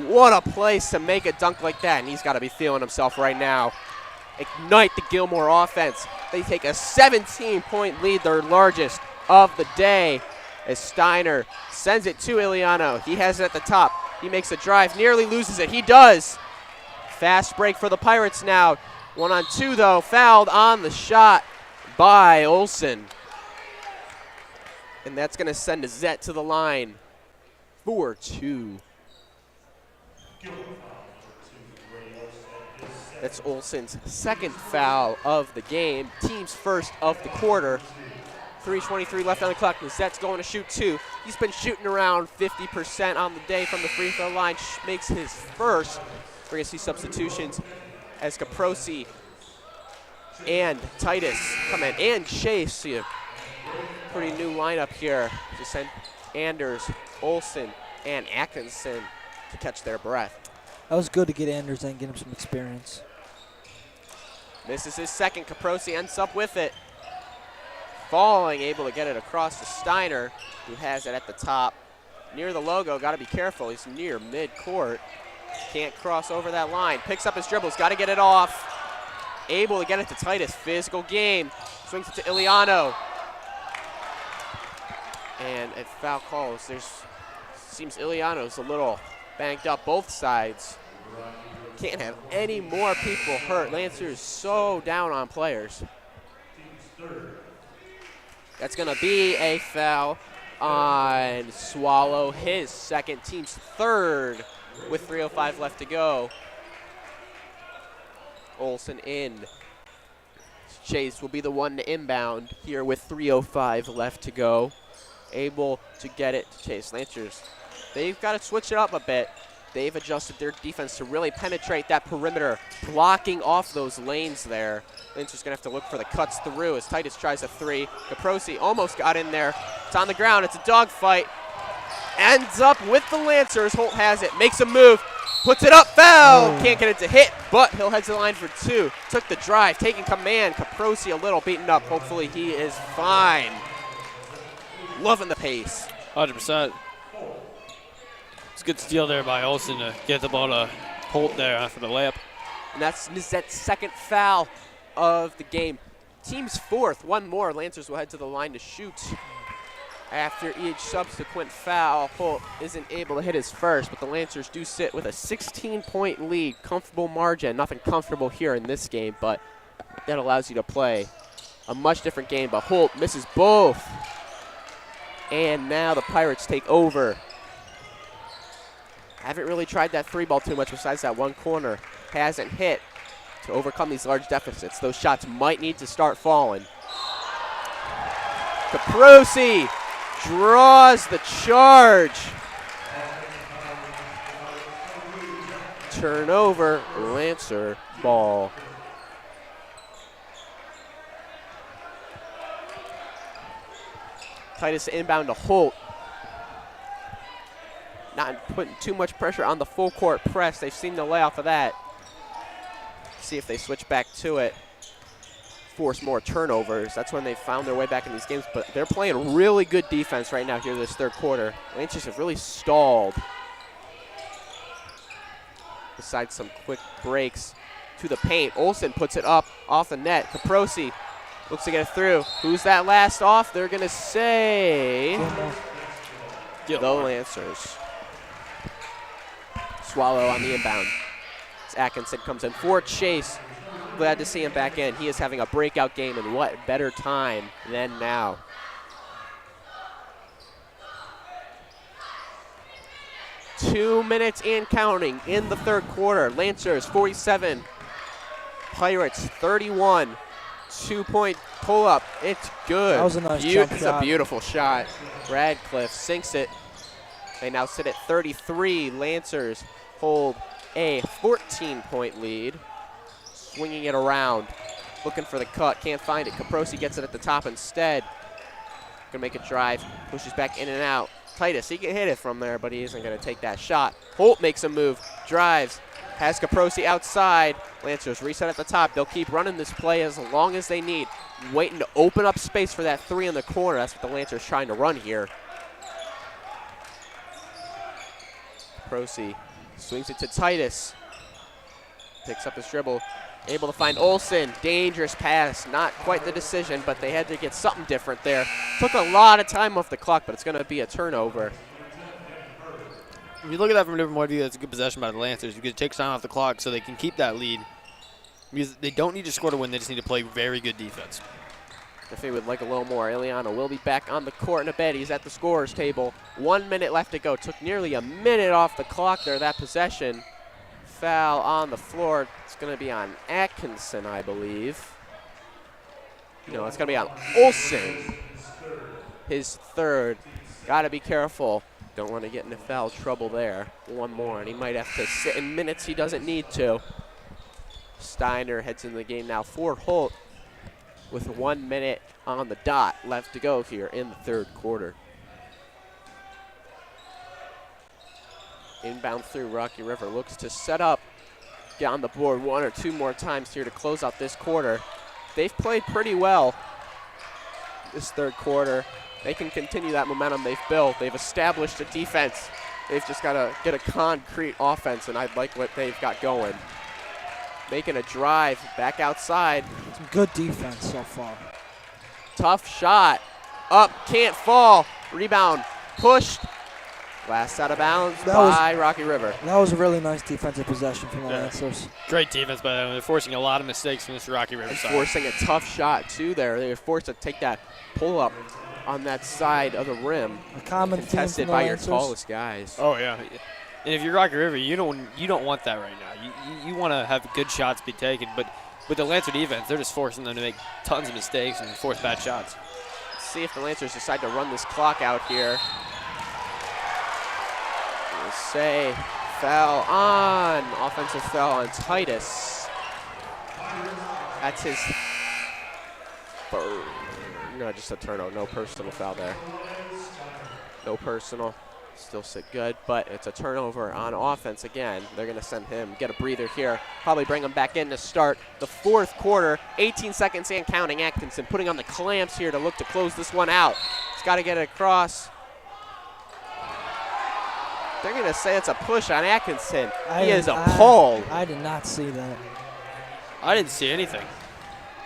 What a place to make a dunk like that, and he's got to be feeling himself right now. Ignite the Gilmour offense. They take a 17-point lead, their largest of the day, as Steiner sends it to Iliano. He has it at the top. He makes a drive, nearly loses it. He does. Fast break for the Pirates now. 1-on-2 though, fouled on the shot by Olsen. And that's going to send Zet to the line for 2. That's Olsen's second foul of the game, team's first of the quarter. 3:23 left on the clock. Zet's going to shoot 2. He's been shooting around 50% on the day from the free throw line. Makes his first. We're going to see substitutions as Caprosi and Titus come in, and Chase. See a pretty new lineup here to send Anders, Olsen, and Atkinson to catch their breath. That was good to get Anders in, get him some experience. Misses his second. Caprosi ends up with it. Falling, able to get it across to Steiner, who has it at the top. Near the logo, got to be careful. He's near midcourt. Can't cross over that line. Picks up his dribbles, got to get it off. Able to get it to Titus. Physical game. Swings it to Iliano. And at foul calls, seems Iliano's a little banked up both sides. Can't have any more people hurt. Lancer is so down on players. That's going to be a foul on Swallow, his second, team's third, with 3:05 left to go. Olsen in. Chase will be the one to inbound here with 3:05 left to go. Able to get it to Chase. Lancers, they've got to switch it up a bit. They've adjusted their defense to really penetrate that perimeter, blocking off those lanes there. Lancers going to have to look for the cuts through as Titus tries a three. Caprosi almost got in there. It's on the ground. It's a dogfight. Ends up with the Lancers. Holt has it. Makes a move. Puts it up. Foul. Can't get it to hit, but he'll head to the line for two. Took the drive. Taking command. Caprosi a little beaten up. Hopefully he is fine. Loving the pace. 100%. It's a good steal there by Olsen to get the ball to Holt there after the layup. And that's Nizette's second foul of the game. Team's fourth. One more. Lancers will head to the line to shoot. After each subsequent foul, Holt isn't able to hit his first, but the Lancers do sit with a 16-point lead. Comfortable margin. Nothing comfortable here in this game, but that allows you to play a much different game. But Holt misses both. And now the Pirates take over. Haven't really tried that three ball too much besides that one corner. Hasn't hit to overcome these large deficits. Those shots might need to start falling. Caprosi draws the charge. Turnover, Lancer ball. Titus inbound to Holt. Not putting too much pressure on the full court press. They've seen the lay off of that. See if they switch back to it. Force more turnovers. That's when they found their way back in these games. But they're playing really good defense right now here this third quarter. Lancers have really stalled. Besides some quick breaks to the paint. Olsen puts it up off the net. Caprosi looks to get it through. Who's that last off? They're going to say the Lancers. Swallow on the inbound. As Atkinson comes in for Chase. Glad to see him back in. He is having a breakout game, and what better time than now. Two minutes and counting in the third quarter. Lancers 47, Pirates 31. 2-point pull-up. It's good. That was a nice jump It's shot. a beautiful shot. Radcliffe sinks it. They now sit at 33. Lancers hold a 14-point lead. Swinging it around. Looking for the cut. Can't find it. Caprosi gets it at the top instead. Gonna make a drive. Pushes back in and out. Titus, he can hit it from there, but he isn't gonna take that shot. Holt makes a move. Drives. Has Caprosi outside. Lancers reset at the top. They'll keep running this play as long as they need. Waiting to open up space for that three in the corner. That's what the Lancers trying to run here. Caprosi swings it to Titus. Picks up his dribble. Able to find Olsen. Dangerous pass. Not quite the decision, but they had to get something different there. Took a lot of time off the clock, but it's going to be a turnover. If you look at that from a different point of view, that's a good possession by the Lancers because it takes time off the clock so they can keep that lead. Because they don't need to score to win, they just need to play very good defense. If they would like a little more, Eliano will be back on the court in a bit. He's at the scorer's table. 1 minute left to go. Took nearly a minute off the clock there, that possession. Foul on the floor. It's going to be on Atkinson, I believe. No, it's going to be on Olsen. His third. Got to be careful. Don't want to get into foul trouble there. One more, and he might have to sit in minutes he doesn't need to. Steiner heads in the game now for Holt with 1 minute on the dot left to go here in the third quarter. Inbound through Rocky River. Looks to set up, get on the board one or two more times here to close out this quarter. They've played pretty well this third quarter. They can continue that momentum they've built. They've established a defense. They've just got to get a concrete offense, and I like what they've got going. Making a drive back outside. Some good defense so far. Tough shot. Up, can't fall. Rebound pushed. Last out of bounds That was- by Rocky River. That was a really nice defensive possession from the Yeah. Lancers. Great defense by them. They're forcing a lot of mistakes from this Rocky River And side. forcing a tough shot, too, there. They were forced to take that pull-up on that side of the rim. A common theme from Contested the by your Lancers. tallest guys. Oh, yeah. And if you're Rocky River, you don't want that right now. You want to have good shots be taken, but with the Lancer defense, they're just forcing them to make tons of mistakes and force bad shots. Let's see if the Lancers decide to run this clock out here. We'll say foul on, offensive foul on Titus. That's his third. No, just a turnover, no personal foul there. No personal, still sit good, but it's a turnover on offense again. They're gonna send him, get a breather here, probably bring him back in to start the fourth quarter. 18 seconds and counting. Atkinson putting on the clamps here to look to close this one out. He's gotta get it across. They're gonna say it's a push on Atkinson. He is appalled. I did not see that. I didn't see anything.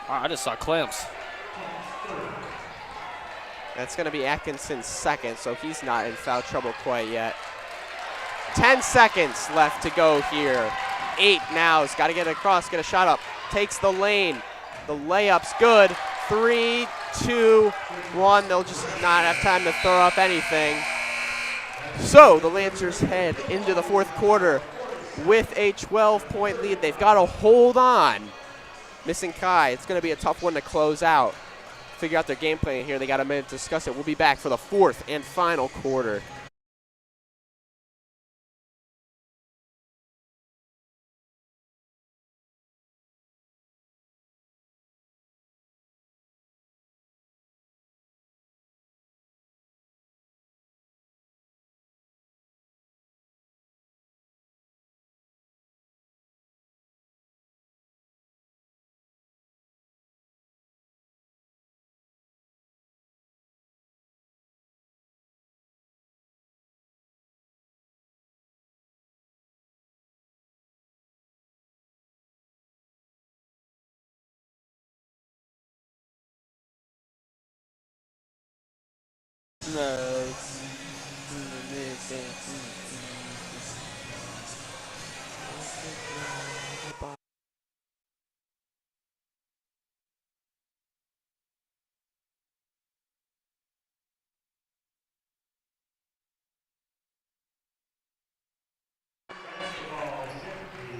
I just saw clamps. That's going to be Atkinson's second, so he's not in foul trouble quite yet. 10 seconds left to go here. 8 now. He's got to get it across, get a shot up. Takes the lane. The layup's good. 3, 2, 1. They'll just not have time to throw up anything. So the Lancers head into the fourth quarter with a 12-point lead. They've got to hold on. Missing Kai. It's going to be a tough one to close out. Figure out their game plan here. They got a minute to discuss it. We'll be back for the fourth and final quarter.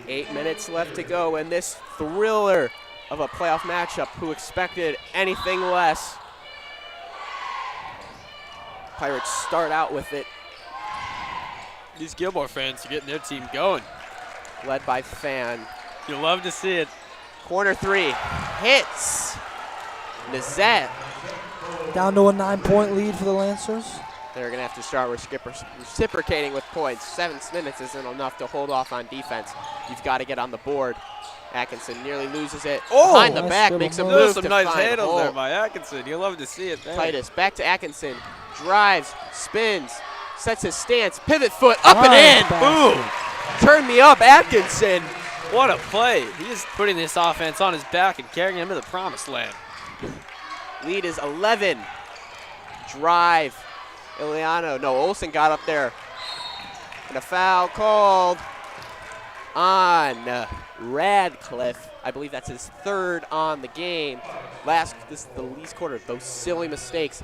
Eight minutes left to go in this thriller of a playoff matchup. Who expected anything less? Pirates start out with it, These Gilmour fans are getting their team going. led by Fan. You love to see it. Corner three hits. Nazette. Down to a 9-point lead for the Lancers. They're going to have to start reciprocating with points. 7 minutes isn't enough to hold off on defense. You've got to get on the board. Atkinson nearly loses it. Behind the nice back, little makes a move. move There's some to nice find handles there Holt. by Atkinson. You love to see it there. Titus back to Atkinson. Drives, spins, sets his stance. Pivot foot, up and Nice in. basket. Boom. Turn me up, Atkinson. What a play. He is putting this offense on his back and carrying him to the promised land. Lead is 11. Drive. Iliano. No, Olsen got up there. And a foul called on Radcliffe. I believe that's his third on the game. This is the least quarter. Those silly mistakes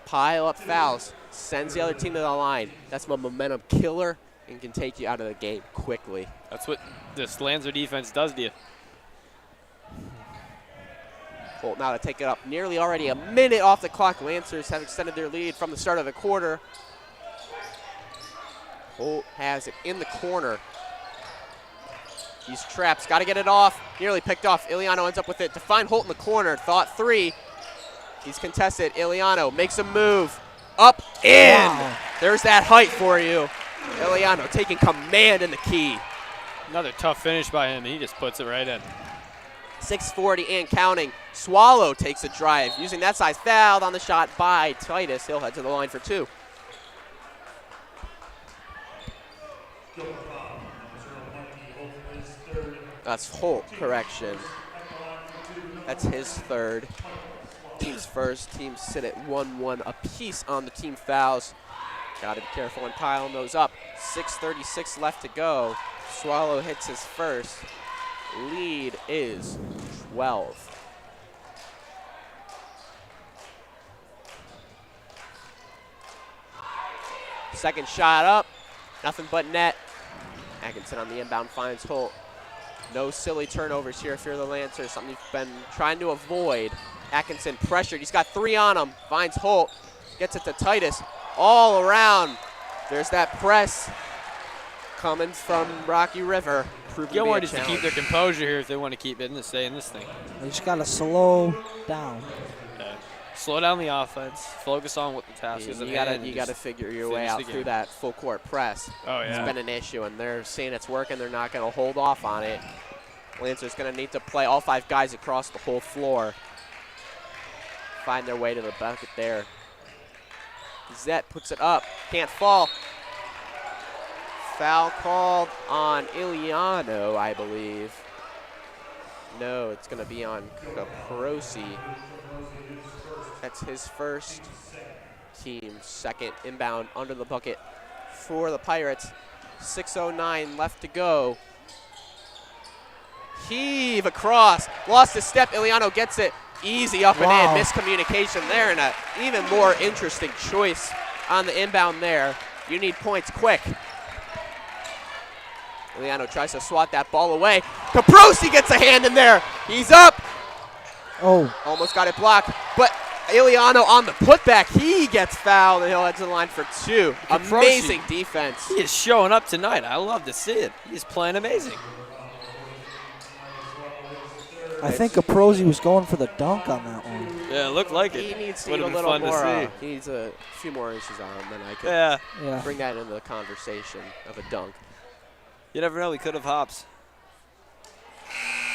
pile up fouls. Sends the other team to the line. That's a momentum killer and can take you out of the game quickly. That's what this Lancer defense does to you. Holt now to take it up. Nearly already a minute off the clock. Lancers have extended their lead from the start of the quarter. Holt has it in the corner. He's trapped. Got to get it off. Nearly picked off. Iliano ends up with it to find Holt in the corner. Thought three. He's contested. Iliano makes a move. Up, in. Wow. There's that height for you. Iliano taking command in the key. Another tough finish by him. He just puts it right in. 6:40 and counting. Swallow takes a drive. Using that size, fouled on the shot by Titus. He'll head to the line for two. That's Holt, correction. That's his third. Team's first. Teams sit at 1-1 apiece on the team fouls. Got to be careful and piling those up. 6:36 left to go. Swallow hits his first. Lead is 12. Second shot up, nothing but net. Atkinson on the inbound finds Holt. No silly turnovers here if you're the Lancers, something you've been trying to avoid. Atkinson pressured, he's got 3 on him, finds Holt, gets it to Titus, all around. There's that press coming from Rocky River. Gilmour needs to keep their composure here if they want to keep it and stay in this thing. They just got to slow down. Slow down the offense. Focus on what the task is. You gotta figure your way out through that full court press. Oh yeah. It's been an issue, and they're saying it's working. They're not gonna hold off on it. Lancers gonna need to play all 5 guys across the whole floor. Find their way to the bucket there. Zet puts it up, can't fall. Foul called on Iliano, I believe. No, it's gonna be on Caprosi. That's his first, team second. Inbound under the bucket for the Pirates. 6:09 left to go. Heave across, lost his step. Iliano gets it easy up and in. Miscommunication there, and an even more interesting choice on the inbound there. You need points quick. Iliano tries to swat that ball away. Caprosi gets a hand in there. He's up. Oh. Almost got it blocked, but Iliano on the putback, he gets fouled, and he'll head to the line for 2. Amazing defense. He is showing up tonight. I love to see it. He's playing amazing. I think Caprosi was going for the dunk on that one. Yeah, it looked like it. He needs to Would've eat a been little fun to more. see. He needs a few more inches on him, then I could Yeah. bring that into the conversation of a dunk. You never know. He could have hops.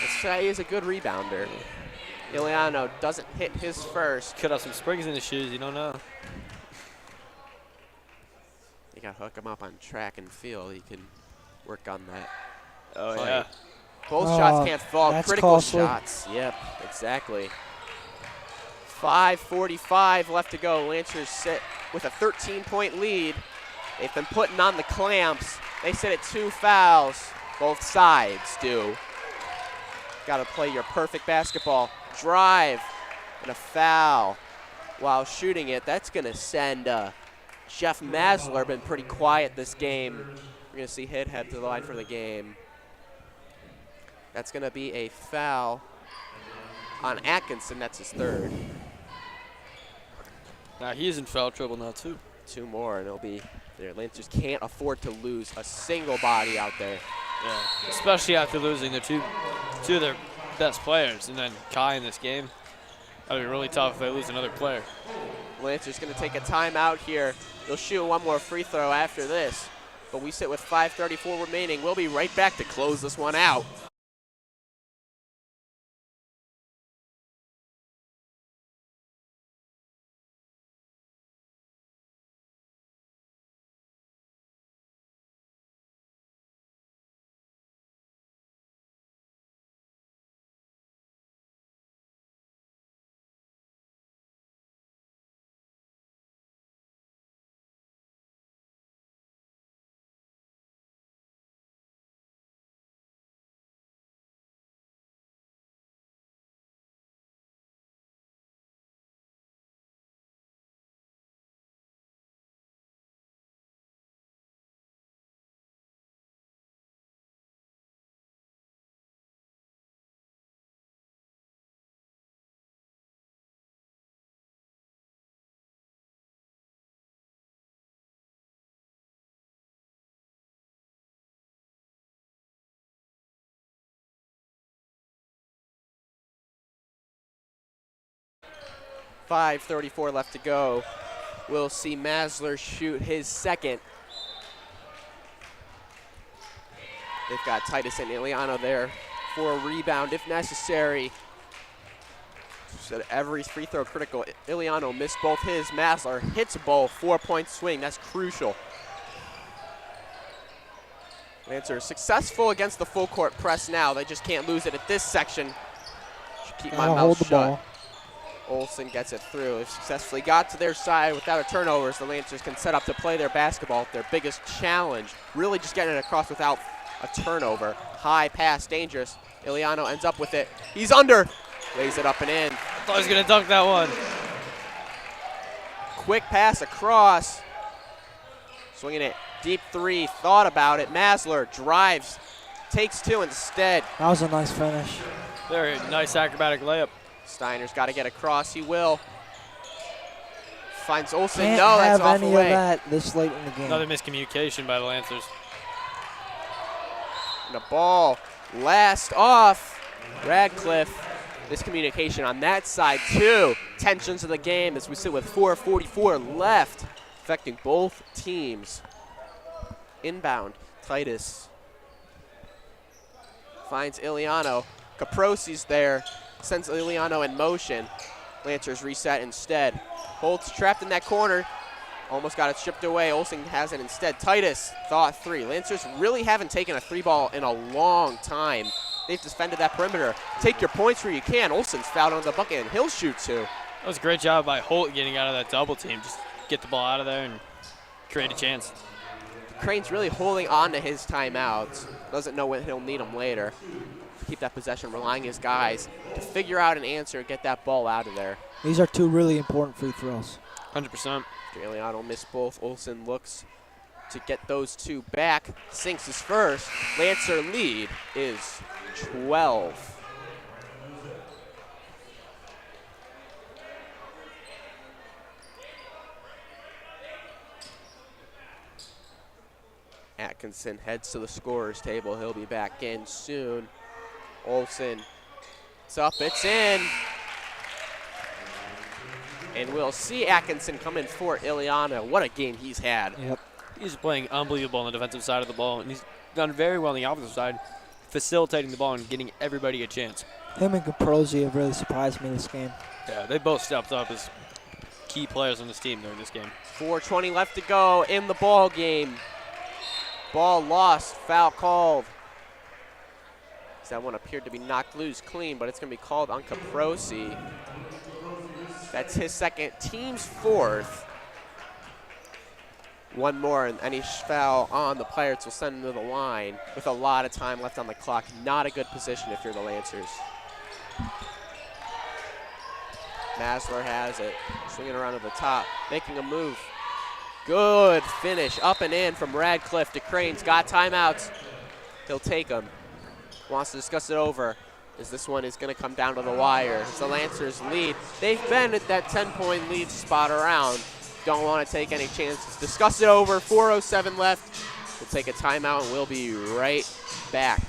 Let's say he's a good rebounder. Iliano doesn't hit his first. Could have some springs in his shoes. You don't know. You got to hook him up on track and field. He can work on that. Oh, play. yeah. Both shots can't fall. That's Critical costly. shots. Yep, exactly. 5:45 left to go. Lancers sit with a 13-point lead. They've been putting on the clamps. They sit at 2 fouls. Both sides do. Got to play your perfect basketball. Drive and a foul while shooting it. That's going to send Jeff Masler, been pretty quiet this game. We're going to see him head to the line for the game. That's going to be a foul on Atkinson. That's his 3rd. Now he's in foul trouble now, too. 2 more, and it'll be there. Lancers can't afford to lose a single body out there. Yeah, especially after losing their two of their best players, and then Kai in this game. That'd be really tough if they lose another player. Lancers going to take a timeout here. They'll shoot 1 more free throw after this, but we sit with 5:34 remaining. We'll be right back to close this one out. .534 left to go. We'll see Masler shoot his 2nd. They've got Titus and Iliano there for a rebound if necessary. So every free throw critical. Iliano missed both his. Masler hits both. 4-point swing. That's crucial. Lancers successful against the full court press now. They just can't lose it at this section. Should keep my mouth shut. Olsen gets it through. They've successfully got to their side without a turnover, so the Lancers can set up to play their basketball. Their biggest challenge, really just getting it across without a turnover. High pass, dangerous. Iliano ends up with it. He's under. Lays it up and in. I thought he was going to dunk that one. Quick pass across. Swinging it. Deep three. Thought about it. Masler drives. Takes two instead. That was a nice finish. Very nice acrobatic layup. Steiner's got to get across. He will. Finds Olsen. Can't No, that's have off any away. of that this late in the game. Another miscommunication by the Lancers. And the ball last off. Radcliffe. Miscommunication on that side too. Tensions of the game as we sit with 4:44 left, affecting both teams. Inbound, Titus finds Iliano. Caprosi's there, sends Iliano in motion. Lancers reset instead. Holtz trapped in that corner. Almost got it stripped away. Olsen has it instead. Titus, thought three. Lancers really haven't taken a three ball in a long time. They've defended that perimeter. Take your points where you can. Olsen's fouled on the bucket, and he'll shoot two. That was a great job by Holt getting out of that double team. Just get the ball out of there and create a chance. Crane's really holding on to his timeouts. Doesn't know when he'll need them later. Keep that possession, relying his guys to figure out an answer, get that ball out of there. These are two really important free throws. 100%. Iliano missed both. Olsen looks to get those two back. Sinks his first. Lancer lead is 12. Atkinson heads to the scorer's table. He'll be back in soon. Olsen, it's up, it's in. And we'll see Atkinson come in for Iliano. What a game he's had. Yep. He's playing unbelievable on the defensive side of the ball, and he's done very well on the offensive side, facilitating the ball and getting everybody a chance. Him and Caprosi have really surprised me this game. Yeah, they both stepped up as key players on this team during this game. 4:20 left to go in the ball game. Ball lost, foul called. That one appeared to be knocked loose clean, but it's going to be called on Caprosi. That's his second, team's fourth. One more, and any foul on the Pirates will send him to the line with a lot of time left on the clock. Not a good position if you're the Lancers. Masler has it, swinging around to the top, making a move. Good finish, up and in from Radcliffe to Crane's. Got timeouts. He'll take them. Wants to discuss it over, as this one is going to come down to the wire. It's the Lancers lead. They've been at that 10-point lead spot around. Don't want to take any chances. Discuss it over, 4:07 left. We'll take a timeout and we'll be right back.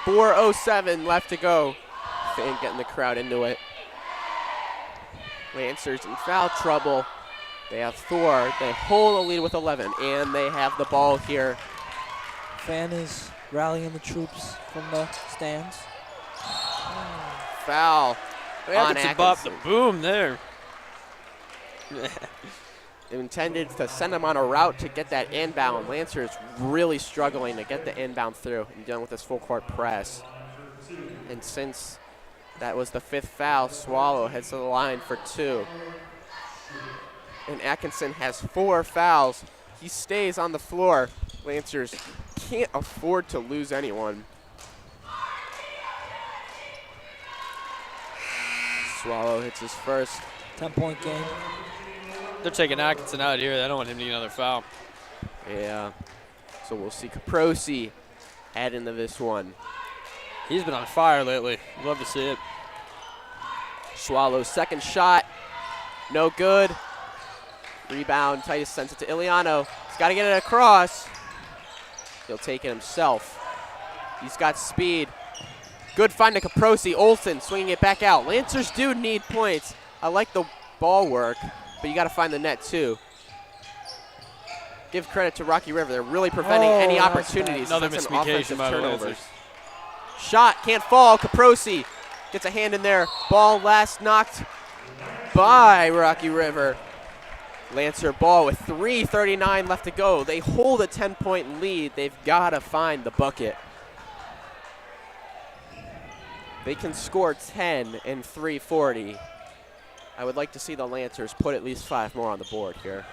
.407 left to go. Fan getting the crowd into it. Lancers in foul trouble. They have Thor. They hold a lead with 11, and they have the ball here. Fan is rallying the troops from the stands. Foul on Atkinson bopped the Atkinson. boom there. Intended to send him on a route to get that inbound. Lancers really struggling to get the inbound through and dealing with this full court press. And since that was the fifth foul, Swallow heads to the line for two. And Atkinson has 4 fouls. He stays on the floor. Lancers can't afford to lose anyone. Swallow hits his first. 10-point game. They're taking Atkinson out here. They don't want him to get another foul. Yeah. So we'll see Caprosi head into this one. He's been on fire lately. Love to see it. Swallows' second shot. No good. Rebound. Titus sends it to Iliano. He's got to get it across. He'll take it himself. He's got speed. Good find to Caprosi. Olsen swinging it back out. Lancers do need points. I like the ball work, but you got to find the net too. Give credit to Rocky River. They're really preventing any opportunities. Another That's an miscommunication offensive by the turnovers. Lancers. Shot can't fall. Caprosi gets a hand in there. Ball last knocked by Rocky River. Lancer ball with 3:39 left to go. They hold a 10-point lead. They've got to find the bucket. They can score 10 in 3:40. I would like to see the Lancers put at least 5 more on the board here.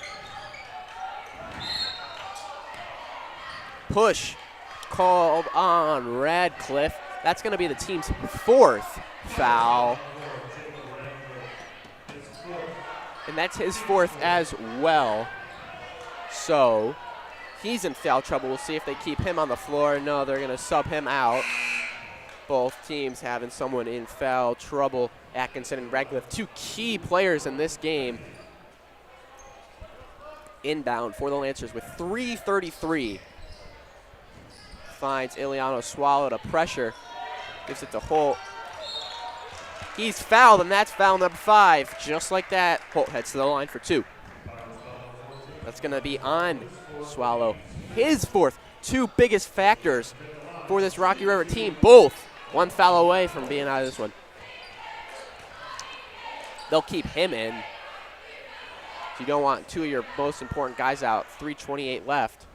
Push called on Radcliffe. That's going to be the team's 4th foul. And that's his 4th as well. So he's in foul trouble. We'll see if they keep him on the floor. No, they're going to sub him out. Both teams having someone in foul trouble. Atkinson and Radcliffe, 2 key players in this game. Inbound for the Lancers with 3:33. Finds Iliano Swallow to pressure. Gives it to Holt. He's fouled, and that's foul number 5. Just like that, Holt heads to the line for 2. That's going to be on Swallow. His 4th. 2 biggest factors for this Rocky River team. Both 1 foul away from being out of this one. They'll keep him in. You don't want 2 of your most important guys out. 3:28 left.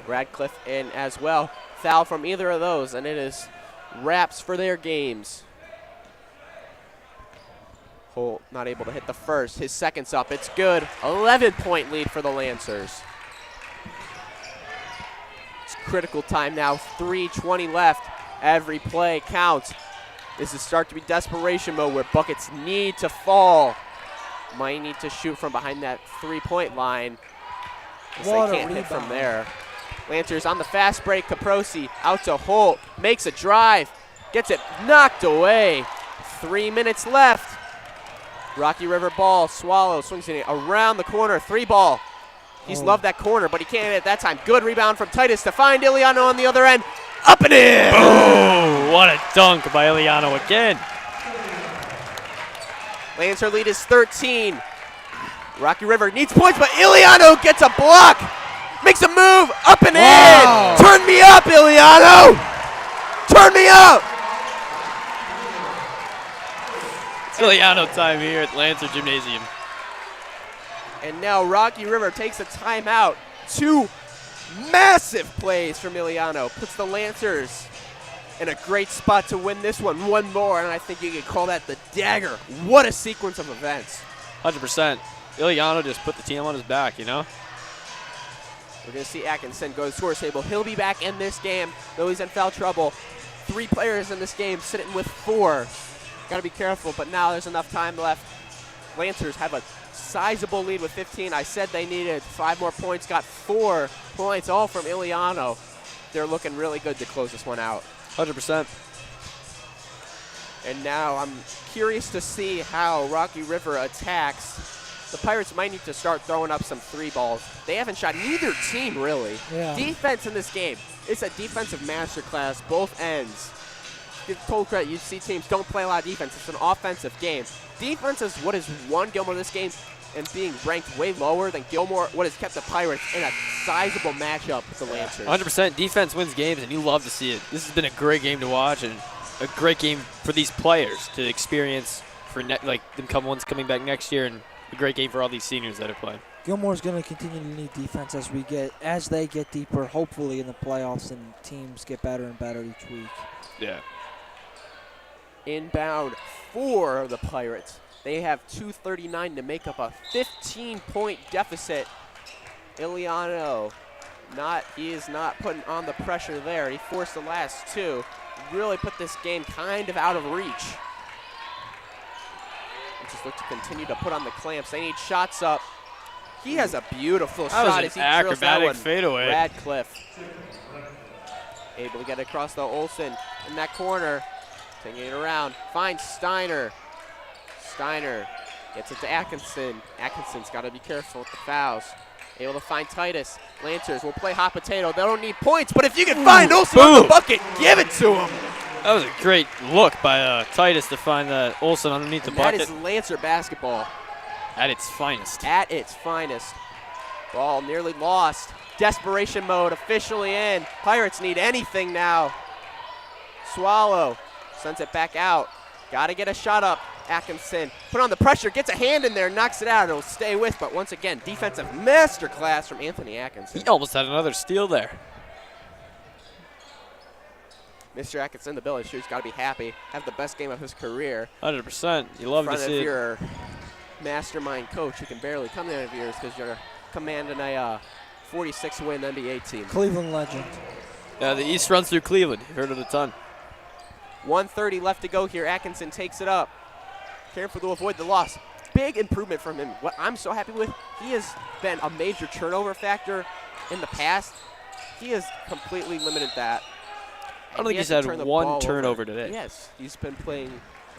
Radcliffe in as well. Foul from either of those, and it is wraps for their games. Holt not able to hit the first. His second's up. It's good. 11-point lead for the Lancers. It's critical time now. 3:20 left. Every play counts. This is start to be desperation mode where buckets need to fall. Might need to shoot from behind that 3-point line. They can't hit from there. Lancers on the fast break. Caprosi out to Holt. Makes a drive. Gets it knocked away. 3 minutes left. Rocky River ball. Swallow swings it around the corner. 3-ball. He's loved that corner, but he can't hit it that time. Good rebound from Titus to find Iliano on the other end. Up and in! Oh, what a dunk by Iliano again. Lancer lead is 13. Rocky River needs points, but Iliano gets a block. Makes a move, up and in. Turn me up, Iliano. Turn me up. It's Iliano time here at Lancer Gymnasium. And now Rocky River takes a timeout. 2 massive plays from Iliano. Puts the Lancers in a great spot to win this one. One more, and I think you could call that the dagger. What a sequence of events. 100%. Iliano just put the team on his back, you know? We're going to see Atkinson go to the scores table. He'll be back in this game, though he's in foul trouble. 3 players in this game sitting with 4. Got to be careful, but now there's enough time left. Lancers have a sizable lead with 15. I said they needed 5 more points, got 4 points, all from Iliano. They're looking really good to close this one out. 100%. And now I'm curious to see how Rocky River attacks. The Pirates might need to start throwing up some 3-balls. They haven't shot neither team, really. Yeah. Defense in this game. It's a defensive masterclass, both ends. Give total credit, you see teams don't play a lot of defense. It's an offensive game. Defense is what has won Gilmour this game, and being ranked way lower than Gilmour, what has kept the Pirates in a sizable matchup with the Lancers. 100% defense wins games, and you love to see it. This has been a great game to watch, and a great game for these players to experience for them coming back next year, and a great game for all these seniors that are playing. Gilmour's going to continue to need defense as they get deeper, hopefully in the playoffs, and teams get better and better each week. Yeah. Inbound for the Pirates. They have 2:39 to make up a 15-point deficit. Iliano, he is not putting on the pressure there. He forced the last 2. Really put this game kind of out of reach. Just look to continue to put on the clamps. They need shots up. He has a beautiful That shot was as he an drills that acrobatic one. fadeaway. Radcliffe able to get it across the Olsen in that corner. Taking it around. Finds Steiner. Steiner gets it to Atkinson. Atkinson's got to be careful with the fouls. Able to find Titus. Lancers will play hot potato. They don't need points, but if you can find Olsen on the bucket, give it to him. That was a great look by Titus to find Olsen underneath the bucket. That is Lancer basketball. At its finest. At its finest. Ball nearly lost. Desperation mode officially in. Pirates need anything now. Swallow sends it back out. Got to get a shot up. Atkinson put on the pressure, gets a hand in there, knocks it out. It'll stay with, but once again, defensive masterclass from Anthony Atkinson. He almost had another steal there. Mr. Atkinson, the building shooter's got to be happy. Have the best game of his career. 100%. You love to see it. Your mastermind coach who can barely come to interviews because you're commanding a 46-win NBA team. Cleveland legend. Yeah, the East runs through Cleveland. You've heard of it a ton. 1:30 left to go here. Atkinson takes it up. Careful to avoid the loss. Big improvement from him. What I'm so happy with, he has been a major turnover factor in the past. He has completely limited that. I don't think he's had one turnover today. Yes, he's been playing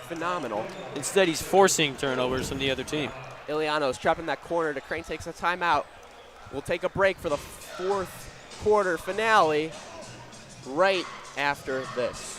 phenomenal. Instead, he's forcing turnovers from the other team. Iliano's trapping that corner. The Crane takes a timeout. We'll take a break for the fourth quarter finale right after this.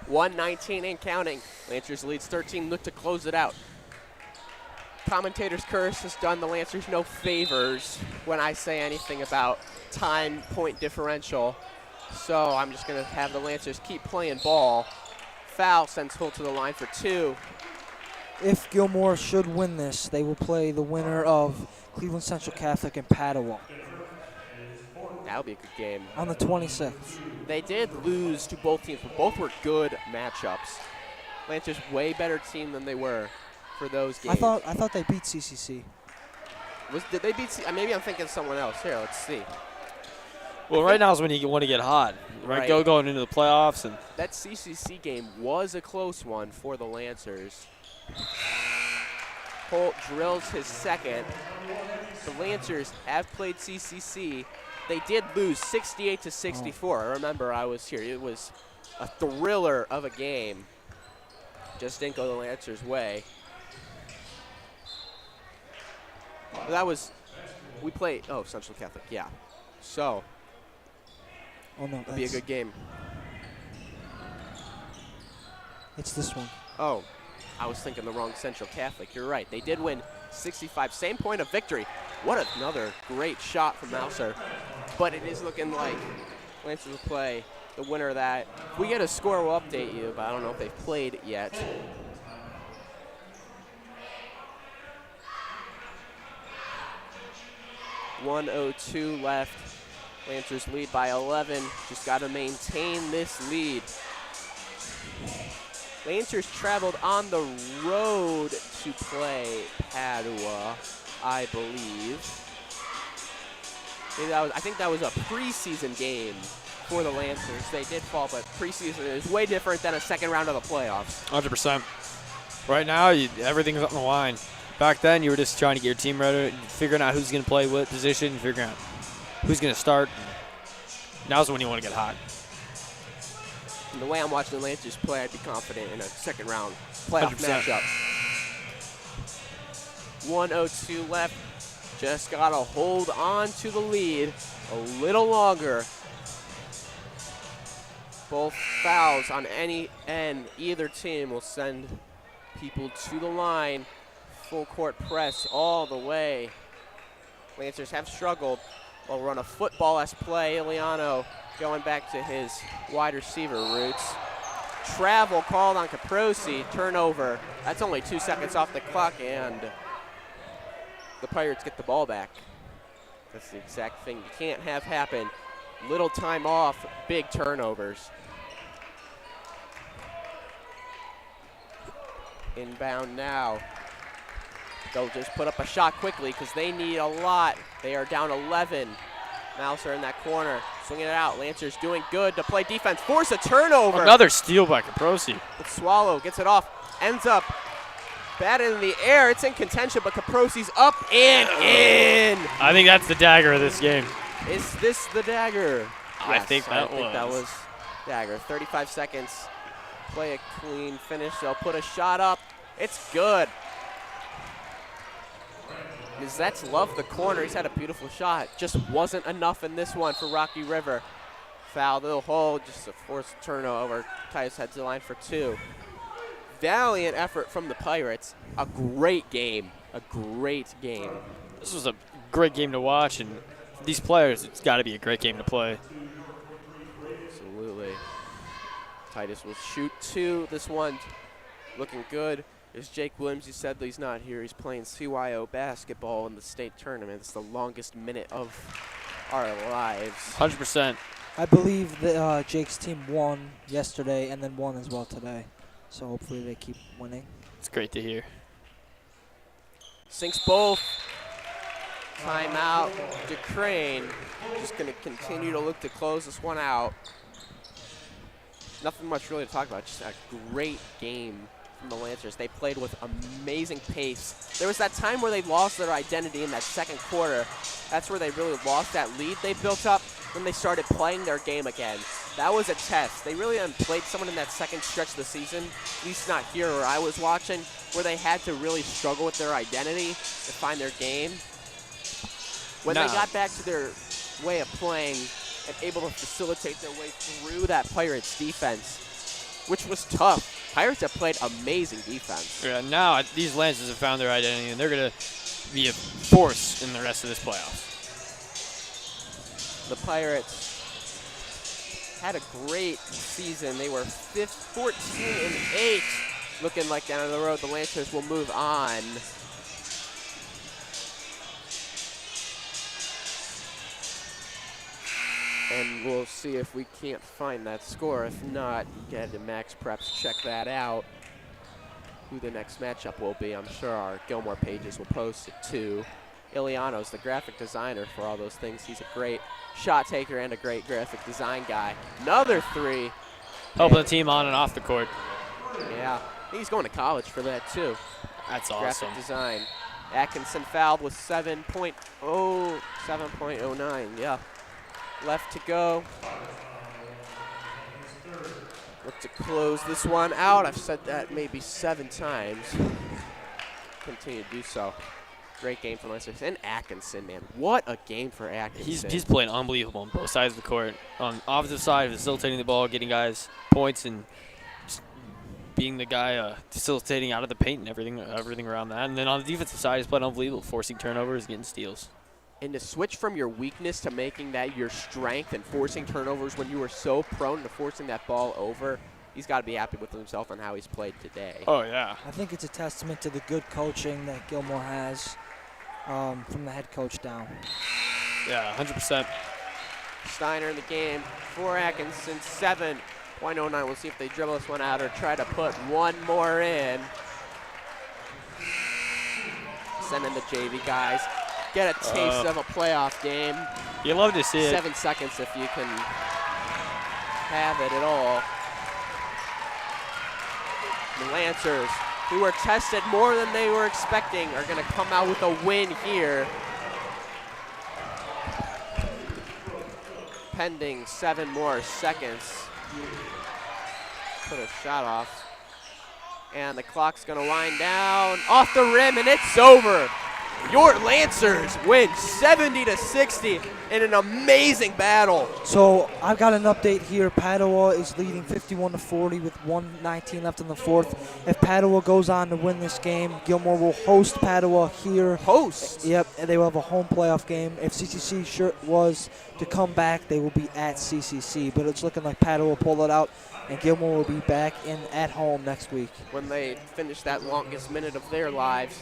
.119 and counting. Lancers leads 13, look to close it out. Commentator's curse has done the Lancers no favors when I say anything about time point differential. So I'm just going to have the Lancers keep playing ball. Foul sends Holt to the line for two. If Gilmour should win this, they will play the winner of Cleveland Central Catholic and Padua That'll be a good game. on the 26th. They did lose to both teams, but both were good matchups. Lancers way better team than they were for those games. I thought they beat CCC. Did they beat maybe I'm thinking someone else. Here, let's see. Well, right now is when you want to get hot. Right, going into the playoffs. And that CCC game was a close one for the Lancers. Holt drills his second. The Lancers have played CCC. They did lose 68-64. I remember I was here. It was a thriller of a game. Just didn't go the Lancers' way. That was, we played, Central Catholic, yeah. So, Oh no, it'll be a good game. It's this one. Oh, I was thinking the wrong Central Catholic. You're right. They did win 65. Same point of victory. What another great shot from Mouser. But it is looking like Lancers will play the winner of that. If we get a score, we'll update you, but I don't know if they've played yet. .102 left. Lancers lead by 11. Just got to maintain this lead. Lancers traveled on the road to play Padua, I believe. I think that was a preseason game for the Lancers. They did fall, but preseason is way different than a second round of the playoffs. 100%. Right now, everything's on the line. Back then, you were just trying to get your team ready, figuring out who's going to play what position, figuring out who's going to start. Now's when you want to get hot. And the way I'm watching the Lancers play, I'd be confident in a second round playoff 100%. matchup. 1:02 left. Just got to hold on to the lead a little longer. Both fouls on any end, either team will send people to the line. Full court press all the way. Lancers have struggled. We'll run a football-esque play. Iliano going back to his wide receiver roots. Travel called on Caprosi. Turnover. That's only 2 seconds off the clock, and the Pirates get the ball back. That's the exact thing you can't have happen. Little time off, big turnovers. Inbound now. They'll just put up a shot quickly because they need a lot. They are down 11. Mouser in that corner, swinging it out. Lancers doing good to play defense. Force a turnover. Another steal by Caprosi. But Swallow gets it off. Ends up batted in the air. It's in contention, but Caprosi's up and in. I think that's the dagger of this game. Is this the dagger? I Yes, think that was dagger. 35 seconds. Play a clean finish. They'll put a shot up. It's good. Gazette's loved the corner. He's had a beautiful shot. Just wasn't enough in this one for Rocky River. Foul, little hole, just a forced turnover. Titus heads to the line for 2. Valiant effort from the Pirates. A great game. A great game. This was a great game to watch, and for these players, it's got to be a great game to play. Absolutely. Titus will shoot 2. This one looking good. As Jake Williams, he said that he's not here. He's playing CYO basketball in the state tournament. It's the longest minute of our lives. 100%. I believe that Jake's team won yesterday and then won as well today. So hopefully they keep winning. It's great to hear. Sinks both. Timeout. DeCrane just going to continue to look to close this one out. Nothing much really to talk about. Just a great game from the Lancers. They played with amazing pace. There was that time where they lost their identity in that second quarter. That's where they really lost that lead they built up when they started playing their game again. That was a test. They really hadn't played someone in that second stretch of the season, at least not here where I was watching, where they had to really struggle with their identity to find their game. When they got back to their way of playing and able to facilitate their way through that Pirates defense, which was tough. Pirates have played amazing defense. Yeah, now these Lancers have found their identity, and they're going to be a force in the rest of this playoffs. The Pirates had a great season. They were 14-8. Looking like down the road, the Lancers will move on. And we'll see if we can't find that score. If not, get to Max Preps, check that out. Who the next matchup will be. I'm sure our Gilmour pages will post it too. Iliano's the graphic designer for all those things. He's a great shot taker and a great graphic design guy. Another 3. Helping the team on and off the court. Yeah, I think he's going to college for that too. That's awesome. Graphic design. Atkinson fouled with 7.09, yeah. Left to go. Look to close this one out. I've said that maybe 7 times. Continue to do so. Great game for Lancers. And Atkinson, man. What a game for Atkinson. He's playing unbelievable on both sides of the court. On the offensive side, facilitating the ball, getting guys points, and just being the guy facilitating out of the paint and everything around that. And then on the defensive side, he's playing unbelievable, forcing turnovers, getting steals. And to switch from your weakness to making that your strength and forcing turnovers when you were so prone to forcing that ball over, he's got to be happy with himself and how he's played today. Oh, yeah. I think it's a testament to the good coaching that Gilmour has from the head coach down. Yeah, 100%. Steiner in the game for Atkinson, 7.09. We'll see if they dribble this one out or try to put one more in. Send in the JV guys. Get a taste of a playoff game. You love to see it. 7 seconds if you can have it at all. The Lancers, who were tested more than they were expecting, are going to come out with a win here. Pending 7 more seconds. Put a shot off. And the clock's going to wind down off the rim, and it's over. Your Lancers win 70-60 in an amazing battle. So I've got an update here. Padua is leading 51-40 with 1:19 left in the fourth. If Padua goes on to win this game, Gilmour will host Padua here. Host? Yep, and they will have a home playoff game. If CCC was to come back, they will be at CCC. But it's looking like Padua will pull it out, and Gilmour will be back in at home next week. When they finish that longest minute of their lives,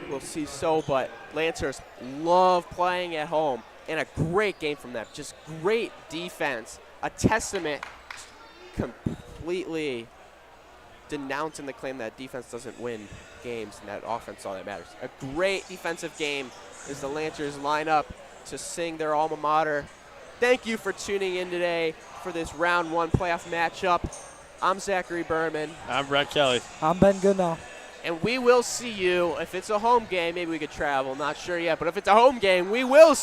we'll see so, but Lancers love playing at home, and a great game from them. Just great defense. A testament, completely denouncing the claim that defense doesn't win games and that offense is all that matters. A great defensive game as the Lancers line up to sing their alma mater. Thank you for tuning in today for this round 1 playoff matchup. I'm Zachary Berman. I'm Brett Kelly. I'm Ben Goodnow. And we will see you. If it's a home game, maybe we could travel. Not sure yet. But if it's a home game, we will see